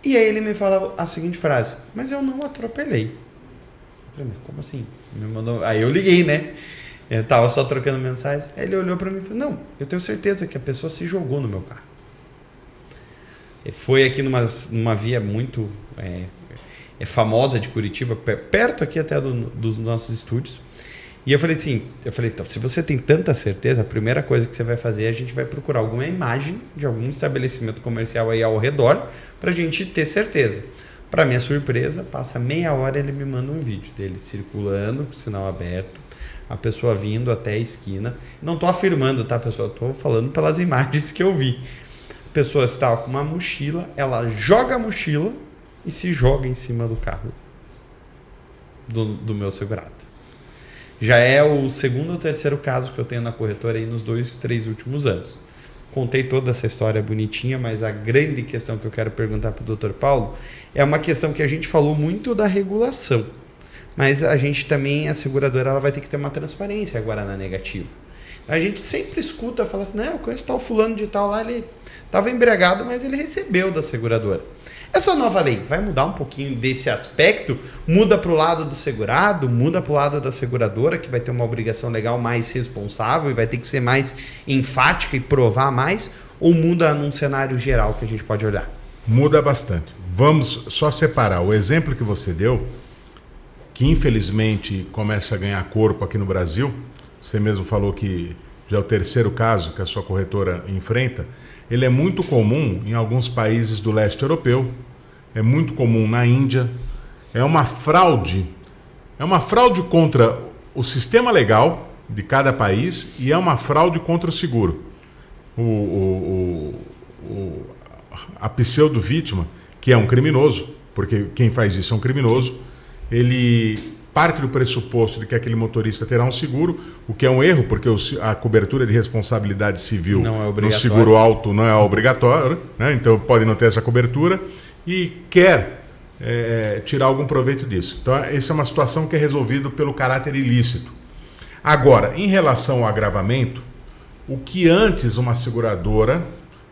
E aí ele me fala a seguinte frase: mas eu não atropelei. Eu falei: mas como assim? Você me mandou... Aí eu liguei, né? Eu tava só trocando mensagens. Aí ele olhou pra mim e falou: não, eu tenho certeza que a pessoa se jogou no meu carro. Foi aqui numa via muito famosa de Curitiba, perto aqui até dos nossos estúdios. E eu falei assim, então, se você tem tanta certeza, a primeira coisa que você vai fazer, a gente vai procurar alguma imagem de algum estabelecimento comercial aí ao redor pra gente ter certeza. Pra minha surpresa, passa meia hora ele me manda um vídeo dele circulando com o sinal aberto, a pessoa vindo até a esquina. Não tô afirmando, tá, pessoal? Tô falando pelas imagens que eu vi. A pessoa estava com uma mochila, ela joga a mochila e se joga em cima do carro do meu segurado. Já é o segundo ou terceiro caso que eu tenho na corretora aí nos 2-3 últimos anos. Contei toda essa história bonitinha, mas a grande questão que eu quero perguntar para o Dr. Paulo é uma questão que a gente falou muito da regulação, mas a gente também, a seguradora, ela vai ter que ter uma transparência agora na negativa. A gente sempre escuta, fala assim: não, eu conheço tal fulano de tal lá, ele estava embriagado, mas ele recebeu da seguradora. Essa nova lei vai mudar um pouquinho desse aspecto? Muda para o lado do segurado, muda para o lado da seguradora, que vai ter uma obrigação legal mais responsável e vai ter que ser mais enfática e provar mais? Ou muda num cenário geral que a gente pode olhar? Muda bastante. Vamos só separar o exemplo que você deu, que infelizmente começa a ganhar corpo aqui no Brasil. Você mesmo falou que já é o terceiro caso que a sua corretora enfrenta. Ele é muito comum em alguns países do leste europeu, é muito comum na Índia. É uma fraude contra o sistema legal de cada país e é uma fraude contra o seguro. A pseudo-vítima, que é um criminoso, porque quem faz isso é um criminoso, ele parte do pressuposto de que aquele motorista terá um seguro, o que é um erro, porque a cobertura de responsabilidade civil no seguro alto não é obrigatória, né? Então pode não ter essa cobertura e quer tirar algum proveito disso. Então essa é uma situação que é resolvida pelo caráter ilícito. Agora, em relação ao agravamento, o que antes uma seguradora,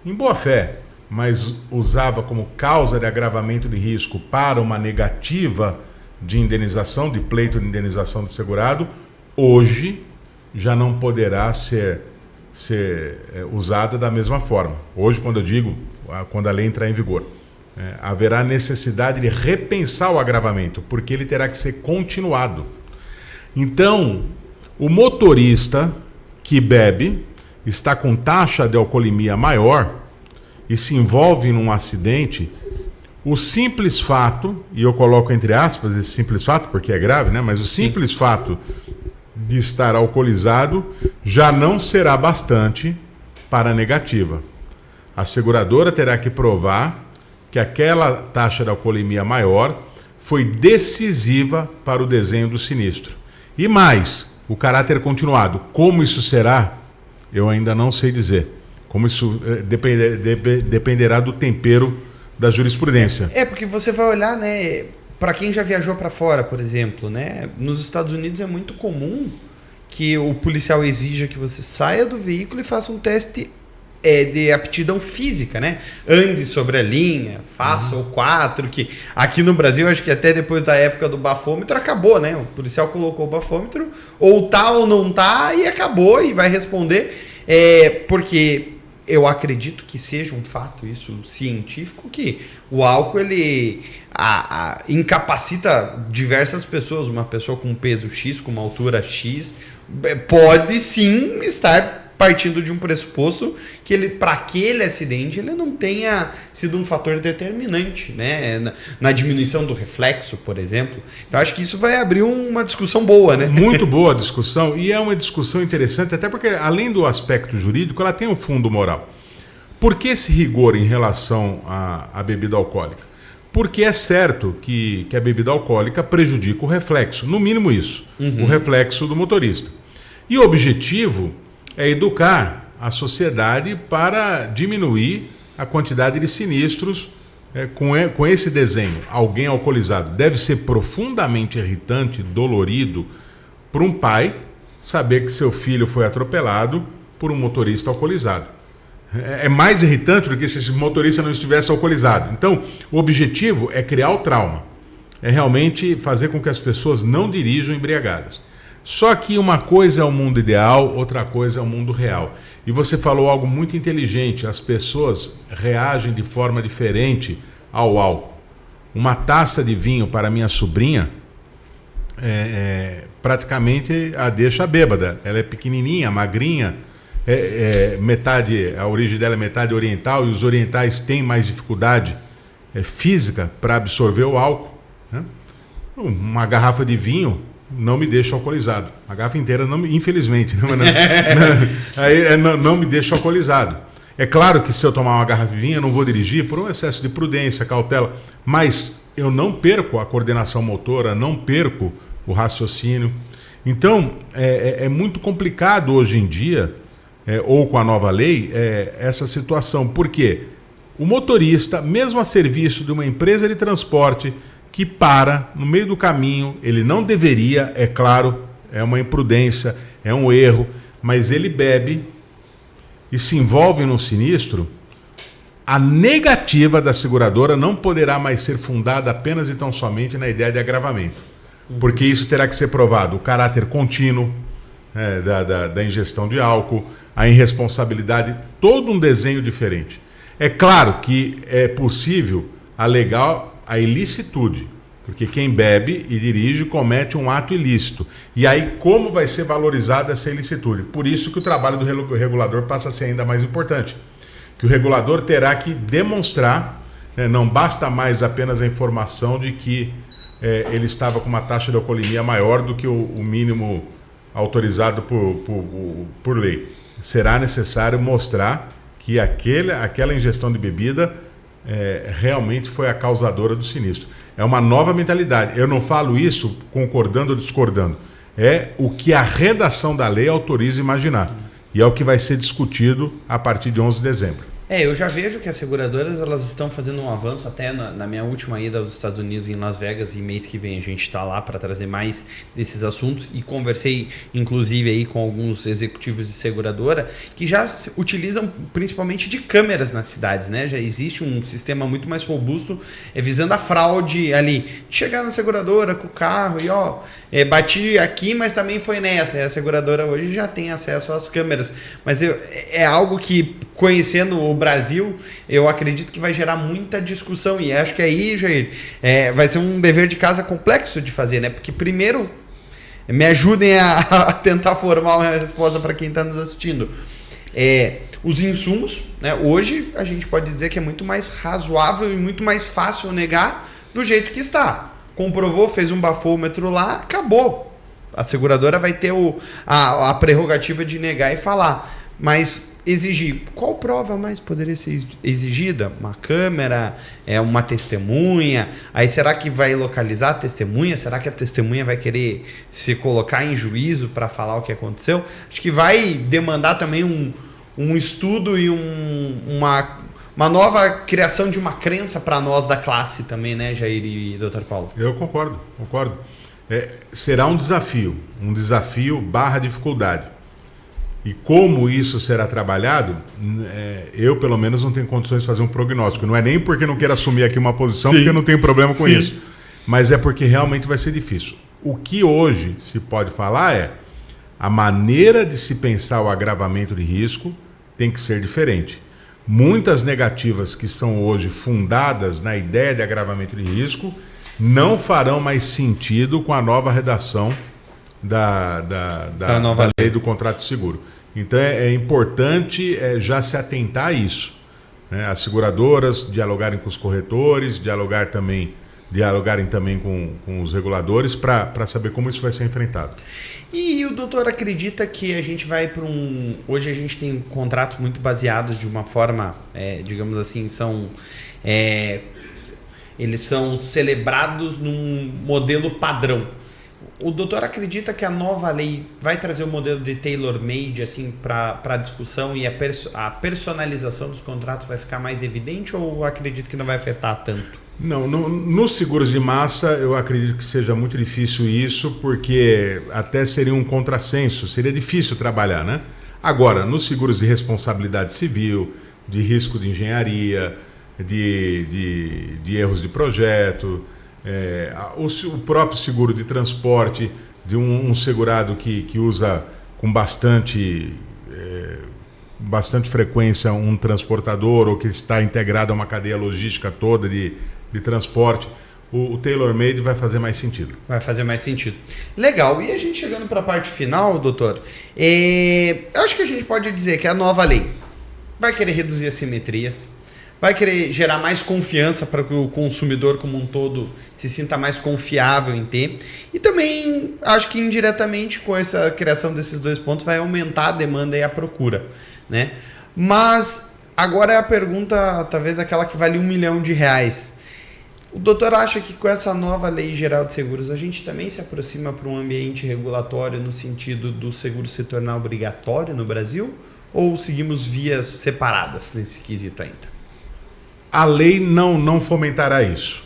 em boa fé, mas usava como causa de agravamento de risco para uma negativa de indenização, de pleito de indenização do segurado, hoje já não poderá ser usada da mesma forma. Hoje, quando eu digo, quando a lei entrar em vigor, haverá necessidade de repensar o agravamento, porque ele terá que ser continuado. Então, o motorista que bebe, está com taxa de alcoolemia maior e se envolve num acidente, o simples fato, e eu coloco entre aspas esse simples fato, porque é grave, né? Mas o simples fato de estar alcoolizado já não será bastante para a negativa. A seguradora terá que provar que aquela taxa de alcoolemia maior foi decisiva para o desenho do sinistro. E mais, o caráter continuado. Como isso será, eu ainda não sei dizer. Como isso dependerá do tempero da jurisprudência. Porque você vai olhar, né, para quem já viajou para fora, por exemplo, né, nos Estados Unidos é muito comum que o policial exija que você saia do veículo e faça um teste de aptidão física, né? Ande sobre a linha, faça o 4, que aqui no Brasil, acho que até depois da época do bafômetro acabou, né? O policial colocou o bafômetro, ou tá ou não tá, e acabou, e vai responder, porque eu acredito que seja um fato isso científico, que o álcool ele incapacita diversas pessoas. Uma pessoa com peso X, com uma altura X, pode sim estar partindo de um pressuposto que ele, para aquele acidente, ele não tenha sido um fator determinante, né? Na diminuição do reflexo, por exemplo. Então acho que isso vai abrir uma discussão boa, né? Muito boa a discussão, e é uma discussão interessante, até porque além do aspecto jurídico, ela tem um fundo moral. Por que esse rigor em relação à bebida alcoólica? Porque é certo que a bebida alcoólica prejudica o reflexo, no mínimo isso, o reflexo do motorista. E o objetivo é educar a sociedade para diminuir a quantidade de sinistros com esse desenho. Alguém alcoolizado deve ser profundamente irritante, dolorido para um pai saber que seu filho foi atropelado por um motorista alcoolizado. É mais irritante do que se esse motorista não estivesse alcoolizado. Então, o objetivo é criar o trauma. É realmente fazer com que as pessoas não dirijam embriagadas. Só que uma coisa é o mundo ideal, outra coisa é o mundo real. E você falou algo muito inteligente, as pessoas reagem de forma diferente ao álcool. Uma taça de vinho para minha sobrinha, praticamente a deixa bêbada. Ela é pequenininha, magrinha, a origem dela é metade oriental, e os orientais têm mais dificuldade física para absorver o álcool, né? Uma garrafa de vinho não me deixa alcoolizado. A garrafa inteira, infelizmente, não me deixa alcoolizado. É claro que se eu tomar uma garrafa de vinho, eu não vou dirigir por um excesso de prudência, cautela, mas eu não perco a coordenação motora, não perco o raciocínio. Então, é muito complicado hoje em dia, ou com a nova lei, essa situação. Por quê? O motorista, mesmo a serviço de uma empresa de transporte, que para no meio do caminho, ele não deveria, é claro, é uma imprudência, é um erro, mas ele bebe e se envolve num sinistro, a negativa da seguradora não poderá mais ser fundada apenas e tão somente na ideia de agravamento. Porque isso terá que ser provado, o caráter contínuo da ingestão de álcool, a irresponsabilidade, todo um desenho diferente. É claro que é possível alegar a ilicitude, porque quem bebe e dirige comete um ato ilícito. E aí como vai ser valorizada essa ilicitude? Por isso que o trabalho do regulador passa a ser ainda mais importante. Que o regulador terá que demonstrar, não basta mais apenas a informação de que ele estava com uma taxa de alcoolemia maior do que o mínimo autorizado por lei. Será necessário mostrar que aquela ingestão de bebida realmente foi a causadora do sinistro. É uma nova mentalidade. Eu não falo isso concordando ou discordando. É o que a redação da lei autoriza imaginar. E é o que vai ser discutido a partir de 11 de dezembro. Eu já vejo que as seguradoras elas estão fazendo um avanço até na minha última ida aos Estados Unidos, em Las Vegas, e mês que vem a gente está lá para trazer mais desses assuntos, e conversei inclusive aí com alguns executivos de seguradora que já utilizam principalmente de câmeras nas cidades, né? Já existe um sistema muito mais robusto visando a fraude ali, de chegar na seguradora com o carro e bati aqui, mas também foi nessa. E a seguradora hoje já tem acesso às câmeras, mas é algo que, conhecendo o Brasil, eu acredito que vai gerar muita discussão, e acho que aí, Jair, vai ser um dever de casa complexo de fazer, né? Porque primeiro, me ajudem a tentar formar uma resposta para quem está nos assistindo. Os insumos, né? Hoje a gente pode dizer que é muito mais razoável e muito mais fácil negar do jeito que está. Comprovou, fez um bafômetro lá, acabou. A seguradora vai ter a prerrogativa de negar e falar. Mas exigir, qual prova mais poderia ser exigida? Uma câmera, uma testemunha? Aí será que vai localizar a testemunha? Será que a testemunha vai querer se colocar em juízo para falar o que aconteceu? Acho que vai demandar também um estudo e uma nova criação de uma crença para nós da classe também, né, Jair e Dr. Paulo? Eu concordo. Será um desafio /dificuldade. E como isso será trabalhado, eu pelo menos não tenho condições de fazer um prognóstico. Não é nem porque não quero assumir aqui uma posição, porque eu não tenho problema com isso. Mas é porque realmente vai ser difícil. O que hoje se pode falar é a maneira de se pensar o agravamento de risco tem que ser diferente. Muitas negativas que são hoje fundadas na ideia de agravamento de risco não farão mais sentido com a nova redação da lei do contrato de seguro. Então é importante já se atentar a isso, né? As seguradoras dialogarem com os corretores, dialogarem também com os reguladores para saber como isso vai ser enfrentado. E o doutor acredita que a gente vai para hoje a gente tem contratos muito baseados de uma forma, digamos assim, eles são celebrados num modelo padrão. O doutor acredita que a nova lei vai trazer o modelo de tailor-made assim, para a discussão e a personalização dos contratos vai ficar mais evidente ou acredita que não vai afetar tanto? Não, nos seguros de massa eu acredito que seja muito difícil isso, porque até seria um contrassenso, seria difícil trabalhar, né? Agora, nos seguros de responsabilidade civil, de risco de engenharia, de erros de projeto, o próprio seguro de transporte de um segurado que usa com bastante frequência um transportador ou que está integrado a uma cadeia logística toda de transporte, o tailor-made vai fazer mais sentido. Vai fazer mais sentido. Legal. E a gente chegando para a parte final, doutor, eu acho que a gente pode dizer que a nova lei vai querer reduzir assimetrias, vai querer gerar mais confiança para que o consumidor como um todo se sinta mais confiável em ter. E também acho que indiretamente com essa criação desses dois pontos vai aumentar a demanda e a procura, né? Mas agora é a pergunta, talvez aquela que vale R$1 milhão. O doutor acha que com essa nova Lei Geral de Seguros a gente também se aproxima para um ambiente regulatório no sentido do seguro se tornar obrigatório no Brasil? Ou seguimos vias separadas nesse quesito ainda? A lei não fomentará isso.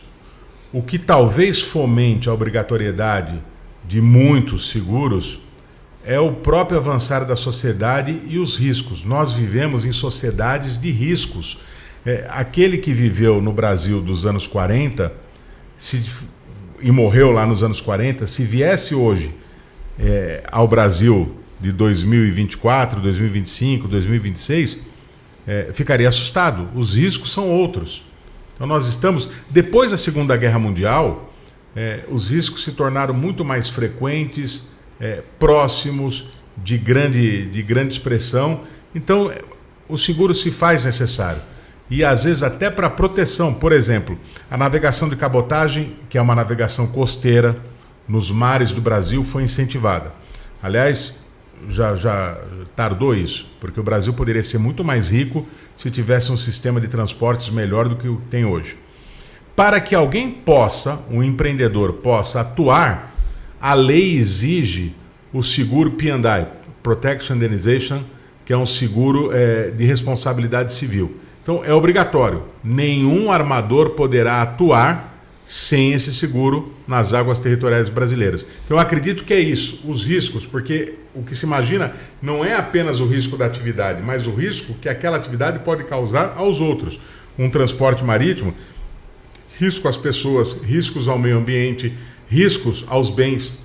O que talvez fomente a obrigatoriedade de muitos seguros é o próprio avançar da sociedade e os riscos. Nós vivemos em sociedades de riscos. Aquele que viveu no Brasil dos anos 40 e morreu lá nos anos 40, se viesse hoje ao Brasil de 2024, 2025, 2026, ficaria assustado. Os riscos são outros. Então nós estamos... Depois da Segunda Guerra Mundial, os riscos se tornaram muito mais frequentes, próximos, de grande expressão. Então o seguro se faz necessário. E às vezes até para proteção. Por exemplo, a navegação de cabotagem, que é uma navegação costeira nos mares do Brasil, foi incentivada. Aliás, já tardou isso, porque o Brasil poderia ser muito mais rico se tivesse um sistema de transportes melhor do que o que tem hoje. Para que alguém possa, um empreendedor possa atuar, a lei exige o seguro P&I, Protection Indemnification, que é um seguro de responsabilidade civil. Então é obrigatório. Nenhum armador poderá atuar sem esse seguro nas águas territoriais brasileiras. Então eu acredito que é isso, os riscos, porque o que se imagina não é apenas o risco da atividade, mas o risco que aquela atividade pode causar aos outros. Um transporte marítimo, risco às pessoas, riscos ao meio ambiente, riscos aos bens.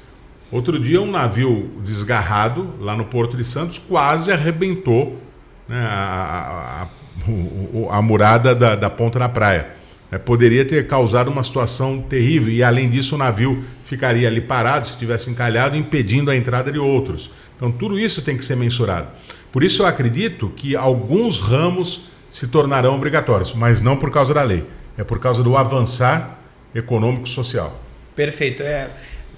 Outro dia um navio desgarrado lá no Porto de Santos quase arrebentou, né, a murada da ponta na praia. Poderia ter causado uma situação terrível e, além disso, o navio ficaria ali parado, se tivesse encalhado, impedindo a entrada de outros. Então, tudo isso tem que ser mensurado. Por isso, eu acredito que alguns ramos se tornarão obrigatórios, mas não por causa da lei. É por causa do avançar econômico-social. Perfeito.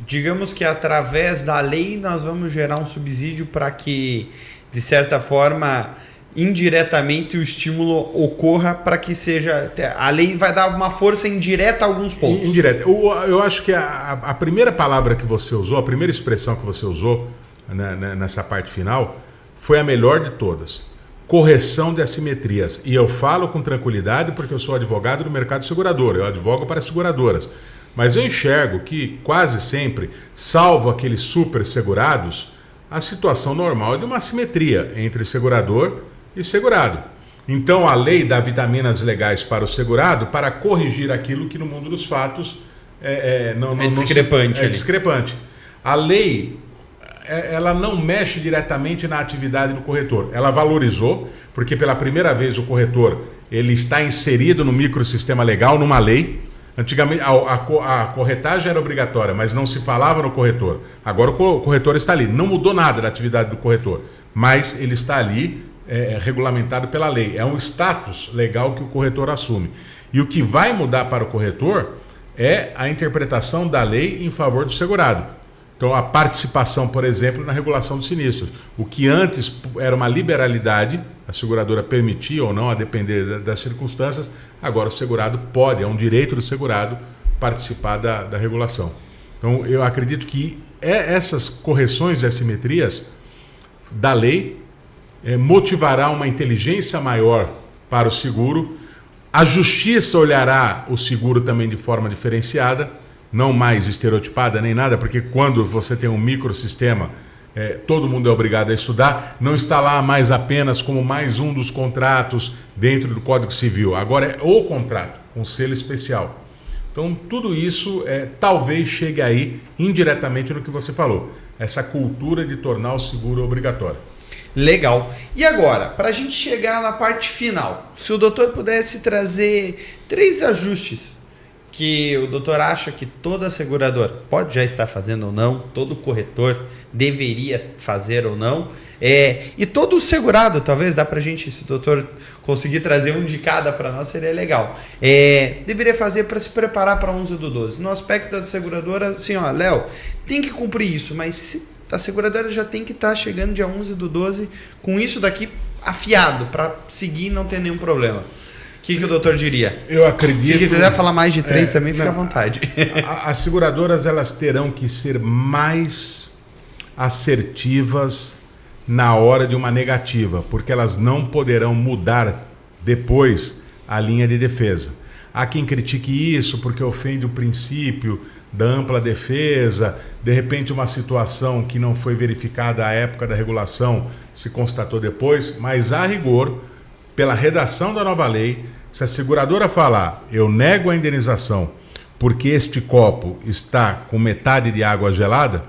Digamos que, através da lei, nós vamos gerar um subsídio para que, de certa forma... indiretamente o estímulo ocorra para que seja... A lei vai dar uma força indireta a alguns pontos. Indireta. Eu acho que a primeira palavra que você usou, a primeira expressão que você usou, né, nessa parte final, foi a melhor de todas. Correção de assimetrias. E eu falo com tranquilidade porque eu sou advogado do mercado segurador. Eu advogo para seguradoras. Mas eu enxergo que quase sempre, salvo aqueles super segurados, a situação normal é de uma assimetria entre segurador e segurado. Então a lei dá vitaminas legais para o segurado para corrigir aquilo que no mundo dos fatos é discrepante. A lei ela não mexe diretamente na atividade do corretor. Ela valorizou, porque pela primeira vez o corretor ele está inserido no microsistema legal, numa lei. Antigamente a corretagem era obrigatória, mas não se falava no corretor. Agora o corretor está ali. Não mudou nada da atividade do corretor, mas ele está ali regulamentado pela lei. É um status legal que o corretor assume. E o que vai mudar para o corretor é a interpretação da lei em favor do segurado. Então a participação, por exemplo, na regulação dos sinistros. O que antes era uma liberalidade, a seguradora permitia ou não, a depender das circunstâncias, agora o segurado pode, é um direito do segurado participar da regulação. Então, eu acredito que essas correções de assimetrias da lei motivará uma inteligência maior para o seguro. A justiça olhará o seguro também de forma diferenciada, não mais estereotipada nem nada, porque quando você tem um microsistema, todo mundo é obrigado a estudar, não está lá mais apenas como mais um dos contratos dentro do Código Civil, agora é o contrato, com selo especial. Então tudo isso talvez chegue aí indiretamente no que você falou, essa cultura de tornar o seguro obrigatório. Legal. E agora, para a gente chegar na parte final, se o doutor pudesse trazer 3 ajustes que o doutor acha que toda seguradora pode já estar fazendo ou não, todo corretor deveria fazer ou não, e todo segurado, talvez dá para a gente, se o doutor conseguir trazer um de cada para nós, seria legal, deveria fazer para se preparar para 11/12. No aspecto da seguradora, assim, ó, Léo, tem que cumprir isso, mas a seguradora já tem que estar chegando dia 11/12 com isso daqui afiado para seguir e não ter nenhum problema. O que o doutor diria? Eu acredito... Se quiser falar mais de 3 também, fica à vontade. As seguradoras elas terão que ser mais assertivas na hora de uma negativa, porque elas não poderão mudar depois a linha de defesa. Há quem critique isso porque ofende o princípio da ampla defesa, de repente uma situação que não foi verificada à época da regulação se constatou depois, mas a rigor, pela redação da nova lei, se a seguradora falar, eu nego a indenização porque este copo está com metade de água gelada,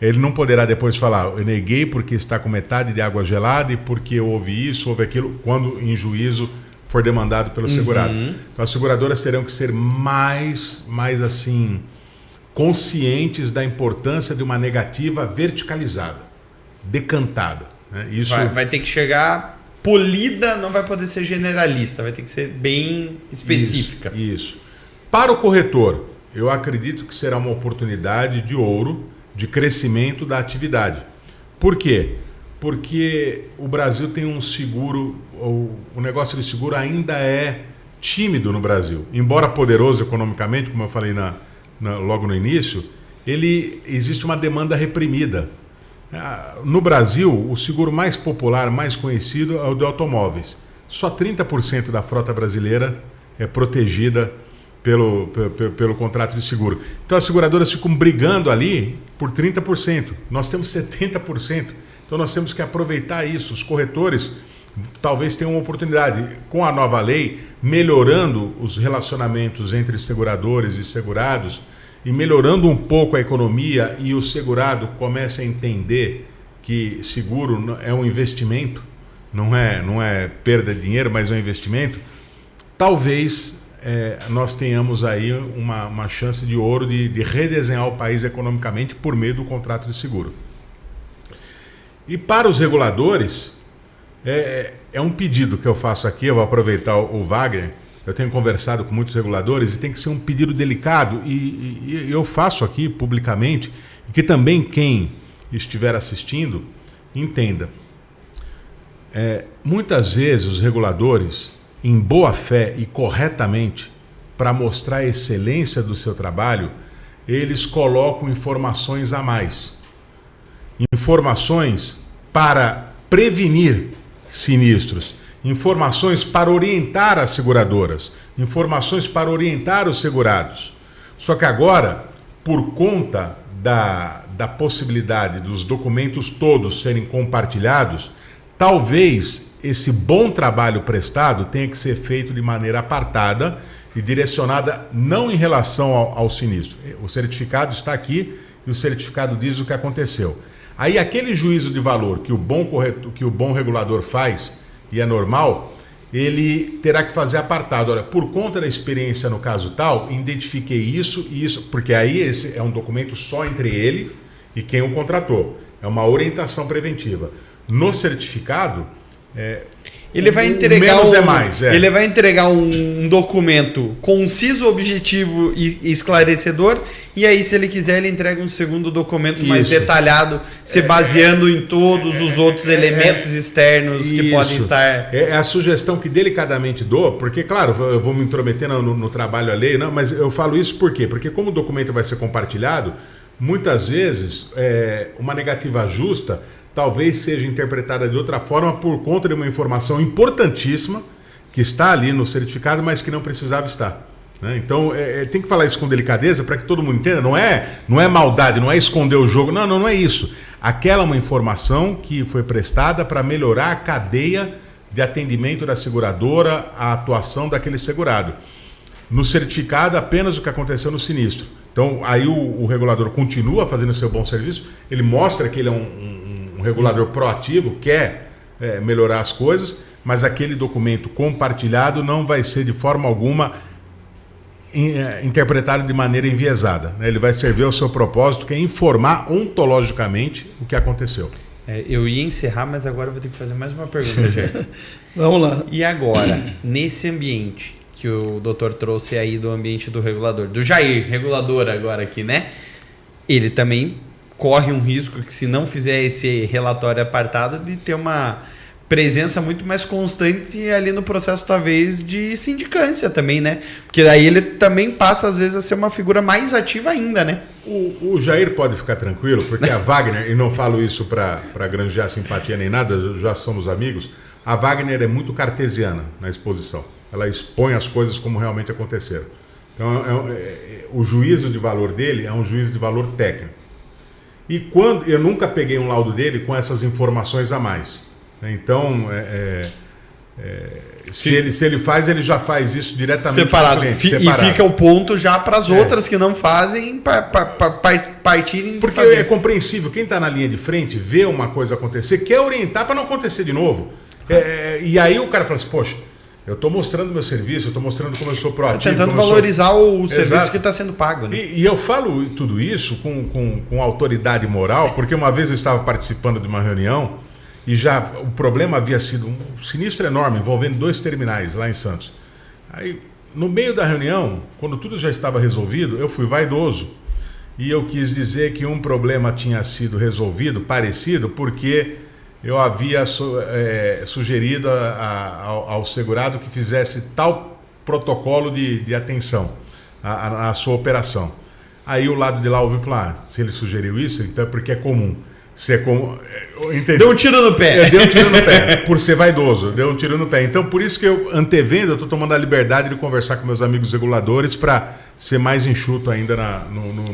ele não poderá depois falar, eu neguei porque está com metade de água gelada e porque houve isso, houve aquilo, quando em juízo for demandado pelo segurado. Então as seguradoras terão que ser mais assim, conscientes da importância de uma negativa verticalizada, decantada. Né? Isso vai ter que chegar polida, não vai poder ser generalista, vai ter que ser bem específica. Isso. Para o corretor, eu acredito que será uma oportunidade de ouro, de crescimento da atividade. Por quê? Porque o Brasil tem um seguro, o negócio de seguro ainda é tímido no Brasil. Embora poderoso economicamente, como eu falei logo no início, existe uma demanda reprimida. No Brasil, o seguro mais popular, mais conhecido é o de automóveis. Só 30% da frota brasileira é protegida pelo contrato de seguro. Então as seguradoras ficam brigando ali por 30%. Nós temos 70%. Então nós temos que aproveitar isso. Os corretores talvez tenham uma oportunidade, com a nova lei, melhorando os relacionamentos entre seguradores e segurados, e melhorando um pouco a economia, e o segurado comece a entender que seguro é um investimento, não é perda de dinheiro, mas é um investimento, talvez nós tenhamos aí uma chance de ouro de redesenhar o país economicamente por meio do contrato de seguro. E para os reguladores, é um pedido que eu faço aqui, eu vou aproveitar o Wagner. Eu tenho conversado com muitos reguladores e tem que ser um pedido delicado e eu faço aqui publicamente, e que também quem estiver assistindo entenda. Muitas vezes os reguladores, em boa fé e corretamente, para mostrar a excelência do seu trabalho, eles colocam informações a mais. Informações para prevenir sinistros. Informações para orientar as seguradoras, informações para orientar os segurados. Só que agora, por conta da possibilidade dos documentos todos serem compartilhados, talvez esse bom trabalho prestado tenha que ser feito de maneira apartada e direcionada não em relação ao sinistro. O certificado está aqui e o certificado diz o que aconteceu. Aí aquele juízo de valor que o bom regulador faz, e é normal, ele terá que fazer apartado. Olha, por conta da experiência no caso tal, identifiquei isso e isso, porque aí esse é um documento só entre ele e quem o contratou. É uma orientação preventiva. No certificado, ele vai entregar menos é mais. Ele vai entregar um documento conciso, objetivo e esclarecedor, e aí, se ele quiser, ele entrega um segundo documento mais detalhado, se baseando em todos os outros elementos externos que podem estar... É a sugestão que delicadamente dou, porque, claro, eu vou me intrometer no trabalho alheio, não, mas eu falo isso por quê? Porque como o documento vai ser compartilhado, muitas vezes uma negativa justa talvez seja interpretada de outra forma por conta de uma informação importantíssima que está ali no certificado, mas que não precisava estar. Né? Então, tem que falar isso com delicadeza para que todo mundo entenda. Não é maldade, não é esconder o jogo. Não é isso. Aquela é uma informação que foi prestada para melhorar a cadeia de atendimento da seguradora, a atuação daquele segurado. No certificado, apenas o que aconteceu no sinistro. Então, aí o regulador continua fazendo o seu bom serviço, ele mostra que ele é um regulador proativo, quer melhorar as coisas, mas aquele documento compartilhado não vai ser de forma alguma interpretado de maneira enviesada. Né? Ele vai servir ao seu propósito, que é informar ontologicamente o que aconteceu. Eu ia encerrar, mas agora eu vou ter que fazer mais uma pergunta, Jair. Vamos lá. E agora, nesse ambiente que o doutor trouxe aí do ambiente do regulador, do Jair, regulador agora aqui, né? Ele também corre um risco que, se não fizer esse relatório apartado, de ter uma presença muito mais constante ali no processo, talvez, de sindicância também, né? Porque daí ele também passa, às vezes, a ser uma figura mais ativa ainda, né? O Jair pode ficar tranquilo, porque a Wagner, e não falo isso para granjear simpatia nem nada, já somos amigos, a Wagner é muito cartesiana na exposição. Ela expõe as coisas como realmente aconteceram. Então, o juízo de valor dele é um juízo de valor técnico. E quando eu nunca peguei um laudo dele com essas informações a mais. Então, se ele faz, ele já faz isso diretamente separado. Com o cliente, separado. E fica o ponto já para as outras que não fazem partirem. Porque é compreensível. Quem está na linha de frente, vê uma coisa acontecer, quer orientar para não acontecer de novo. E aí o cara fala assim, poxa, eu estou mostrando meu serviço, eu estou mostrando como eu sou proativo. Tentando valorizar o serviço que está sendo pago. Né? E eu falo tudo isso com autoridade moral, porque uma vez eu estava participando de uma reunião e já o problema havia sido um sinistro enorme, envolvendo 2 terminais lá em Santos. Aí, no meio da reunião, quando tudo já estava resolvido, eu fui vaidoso. E eu quis dizer que um problema tinha sido resolvido, parecido, porque eu havia sugerido ao segurado que fizesse tal protocolo de atenção à sua operação. Aí o lado de lá ouviu falar, se ele sugeriu isso, então é porque é comum. Deu um tiro no pé. Deu um tiro no pé, por ser vaidoso, deu um tiro no pé. Então, por isso que eu, antevendo, eu estou tomando a liberdade de conversar com meus amigos reguladores para ser mais enxuto ainda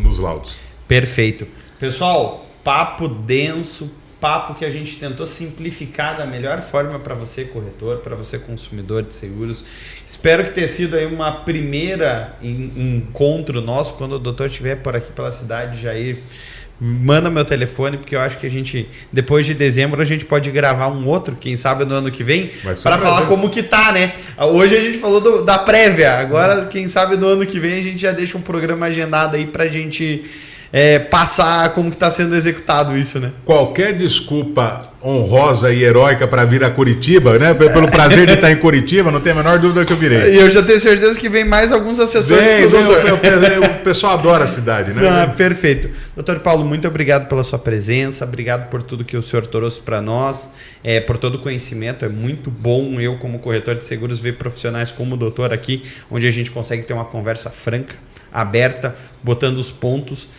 nos laudos. Perfeito. Pessoal, papo denso, papo que a gente tentou simplificar da melhor forma para você, corretor, para você, consumidor de seguros. Espero que tenha sido aí uma primeira encontro nosso. Quando o doutor estiver por aqui pela cidade, Jair, manda meu telefone, porque eu acho que a gente, depois de dezembro, a gente pode gravar um outro, quem sabe no ano que vem, para falar como que tá, né? Hoje a gente falou da prévia, agora quem sabe no ano que vem a gente já deixa um programa agendado aí pra gente passar como que está sendo executado isso, né? Qualquer desculpa honrosa e heróica para vir a Curitiba, né? Pelo prazer de estar em Curitiba, não tem a menor dúvida que eu virei. E eu já tenho certeza que vem mais alguns assessores pro doutor. O pessoal adora a cidade, né? Perfeito. Doutor Paulo, muito obrigado pela sua presença, obrigado por tudo que o senhor trouxe para nós, por todo o conhecimento. É muito bom eu, como corretor de seguros, ver profissionais como o doutor aqui, onde a gente consegue ter uma conversa franca, aberta, botando os pontos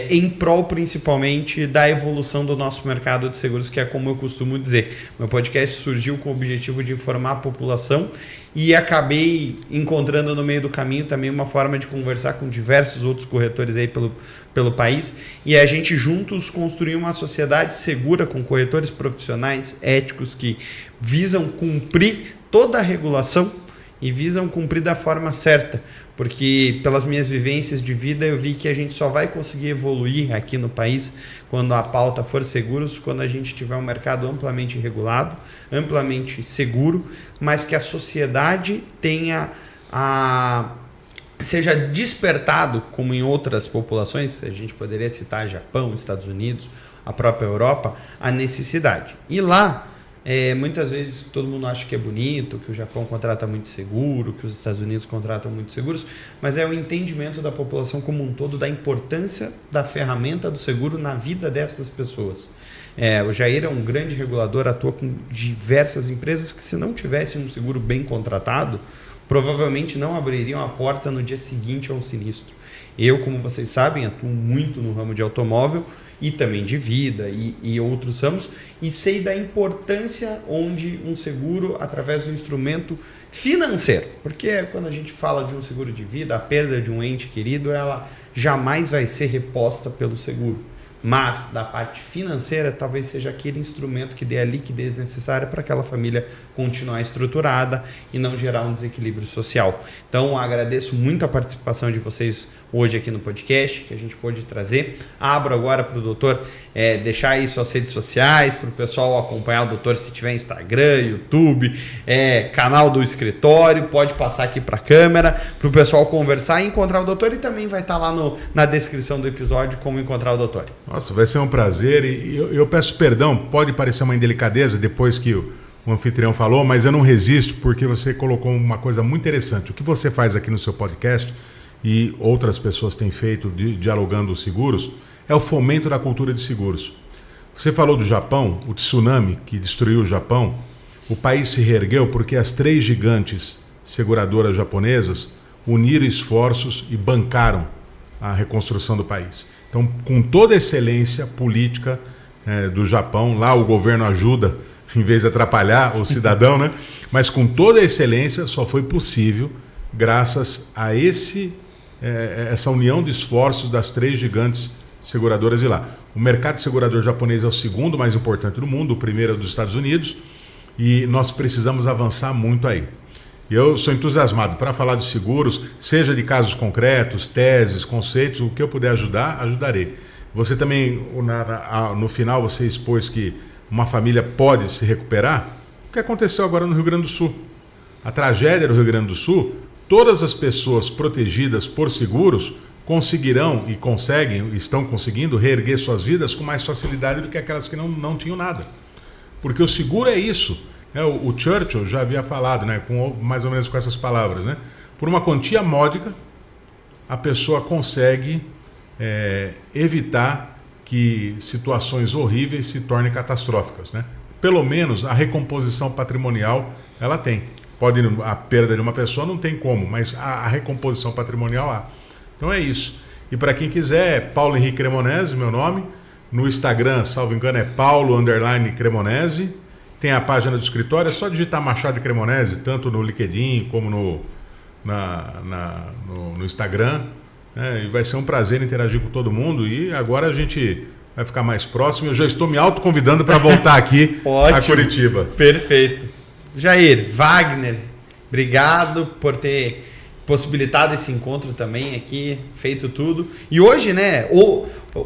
em prol principalmente da evolução do nosso mercado de seguros, que é como eu costumo dizer. Meu podcast surgiu com o objetivo de informar a população e acabei encontrando no meio do caminho também uma forma de conversar com diversos outros corretores aí pelo país, e a gente juntos construir uma sociedade segura com corretores profissionais éticos que visam cumprir toda a regulação e visam cumprir da forma certa, porque pelas minhas vivências de vida eu vi que a gente só vai conseguir evoluir aqui no país quando a pauta for seguros, quando a gente tiver um mercado amplamente regulado, amplamente seguro, mas que a sociedade seja despertado, como em outras populações, a gente poderia citar Japão, Estados Unidos, a própria Europa, a necessidade. E lá, muitas vezes todo mundo acha que é bonito, que o Japão contrata muito seguro, que os Estados Unidos contratam muito seguros, mas é o entendimento da população como um todo da importância da ferramenta do seguro na vida dessas pessoas. O Jair é um grande regulador, atua com diversas empresas que, se não tivessem um seguro bem contratado, provavelmente não abririam a porta no dia seguinte a um sinistro. Eu, como vocês sabem, atuo muito no ramo de automóvel e também de vida e outros ramos, e sei da importância onde um seguro, através do instrumento financeiro, porque quando a gente fala de um seguro de vida, a perda de um ente querido, ela jamais vai ser reposta pelo seguro. Mas da parte financeira, talvez seja aquele instrumento que dê a liquidez necessária para aquela família continuar estruturada e não gerar um desequilíbrio social. Então, agradeço muito a participação de vocês hoje aqui no podcast, que a gente pôde trazer. Abro agora para o doutor deixar aí suas redes sociais, para o pessoal acompanhar o doutor se tiver Instagram, YouTube, canal do escritório, pode passar aqui para a câmera, para o pessoal conversar e encontrar o doutor, e também vai estar lá na descrição do episódio como encontrar o doutor. Nossa, vai ser um prazer, e eu peço perdão, pode parecer uma indelicadeza depois que o anfitrião falou, mas eu não resisto porque você colocou uma coisa muito interessante. O que você faz aqui no seu podcast, e outras pessoas têm feito dialogando os seguros, é o fomento da cultura de seguros. Você falou do Japão, o tsunami que destruiu o Japão, o país se reergueu porque as 3 gigantes seguradoras japonesas uniram esforços e bancaram a reconstrução do país. Então, com toda a excelência política do Japão, lá o governo ajuda em vez de atrapalhar o cidadão, né? Mas com toda a excelência só foi possível graças a essa união de esforços das 3 gigantes seguradoras de lá. O mercado segurador japonês é o segundo mais importante do mundo, o primeiro é dos Estados Unidos, e nós precisamos avançar muito aí. Eu sou entusiasmado para falar de seguros, seja de casos concretos, teses, conceitos, o que eu puder ajudar, ajudarei. Você também, no final, você expôs que uma família pode se recuperar. O que aconteceu agora no Rio Grande do Sul? A tragédia do Rio Grande do Sul, todas as pessoas protegidas por seguros conseguirão e estão conseguindo reerguer suas vidas com mais facilidade do que aquelas que não tinham nada. Porque o seguro é isso. O Churchill já havia falado, né, mais ou menos com essas palavras, né? Por uma quantia módica, a pessoa consegue evitar que situações horríveis se tornem catastróficas, né? Pelo menos a recomposição patrimonial ela tem. A perda de uma pessoa não tem como, mas a recomposição patrimonial há. Então é isso. E para quem quiser, Paulo Henrique Cremonese, meu nome. No Instagram, salvo engano, é Paulo_Cremonese. Tem a página do escritório, é só digitar Machado de Cremonese, tanto no LinkedIn como no Instagram. E vai ser um prazer interagir com todo mundo. E agora a gente vai ficar mais próximo. Eu já estou me autoconvidando para voltar aqui a Curitiba. Perfeito. Jair, Wagner, obrigado por ter possibilitado esse encontro também aqui, feito tudo. E hoje, né?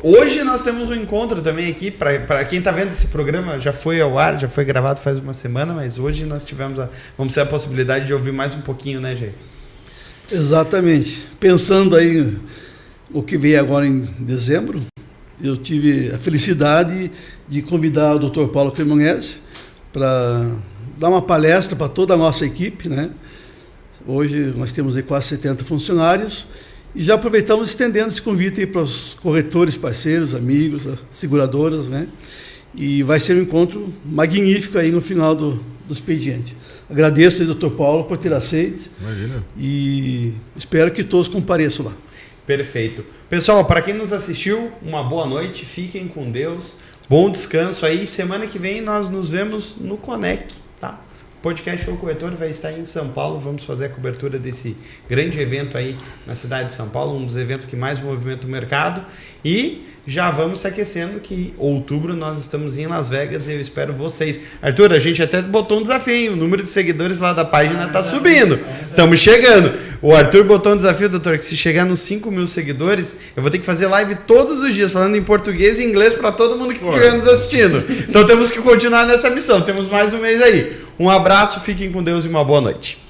Hoje nós temos um encontro também aqui, para quem está vendo esse programa, já foi ao ar, já foi gravado faz uma semana, mas hoje nós vamos ter a possibilidade de ouvir mais um pouquinho, né, Jair? Exatamente. Pensando aí o que veio agora em dezembro, eu tive a felicidade de convidar o Dr. Paulo Cremonese para dar uma palestra para toda a nossa equipe, né? Hoje nós temos aí quase 70 funcionários e já aproveitamos estendendo esse convite aí para os corretores, parceiros, amigos, seguradoras, né? E vai ser um encontro magnífico aí no final do expediente. Agradeço aí, Dr. Paulo, por ter aceito. Imagina. E espero que todos compareçam lá. Perfeito. Pessoal, para quem nos assistiu, uma boa noite, fiquem com Deus, bom descanso aí. Semana que vem nós nos vemos no Conec, tá? O podcast O Corretor vai estar em São Paulo, vamos fazer a cobertura desse grande evento aí na cidade de São Paulo, um dos eventos que mais movimenta o mercado, e já vamos se aquecendo que outubro nós estamos em Las Vegas e eu espero vocês. Arthur, a gente até botou um desafio, hein? O número de seguidores lá da página está subindo, estamos chegando. O Arthur botou um desafio, doutor, que se chegar nos 5.000 seguidores, eu vou ter que fazer live todos os dias, falando em português e inglês para todo mundo que estiver nos assistindo. Então temos que continuar nessa missão, temos mais um mês aí. Um abraço, fiquem com Deus e uma boa noite.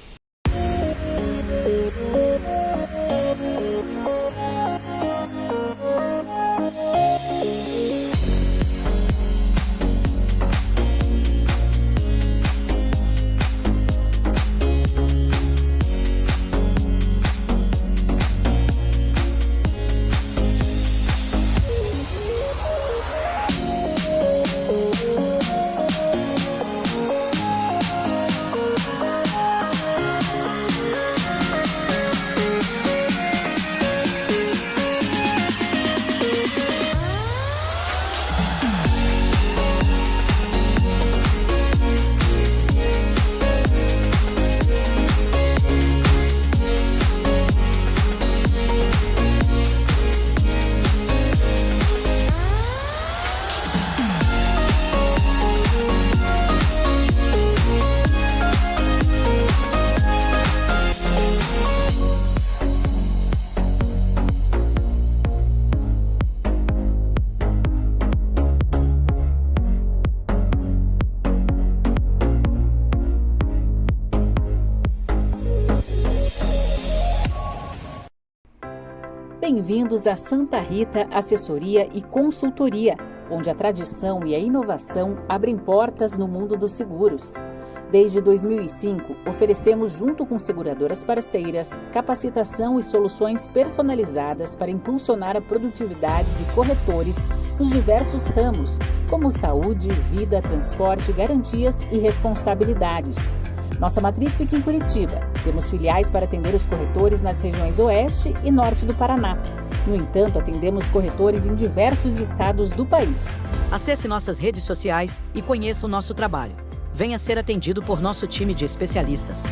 bem-vindos a Santa Rita Assessoria e Consultoria, onde a tradição e a inovação abrem portas no mundo dos seguros. Desde 2005, oferecemos, junto com seguradoras parceiras, capacitação e soluções personalizadas para impulsionar a produtividade de corretores nos diversos ramos, como saúde, vida, transporte, garantias e responsabilidades. Nossa matriz fica em Curitiba. Temos filiais para atender os corretores nas regiões Oeste e Norte do Paraná. No entanto, atendemos corretores em diversos estados do país. Acesse nossas redes sociais e conheça o nosso trabalho. Venha ser atendido por nosso time de especialistas.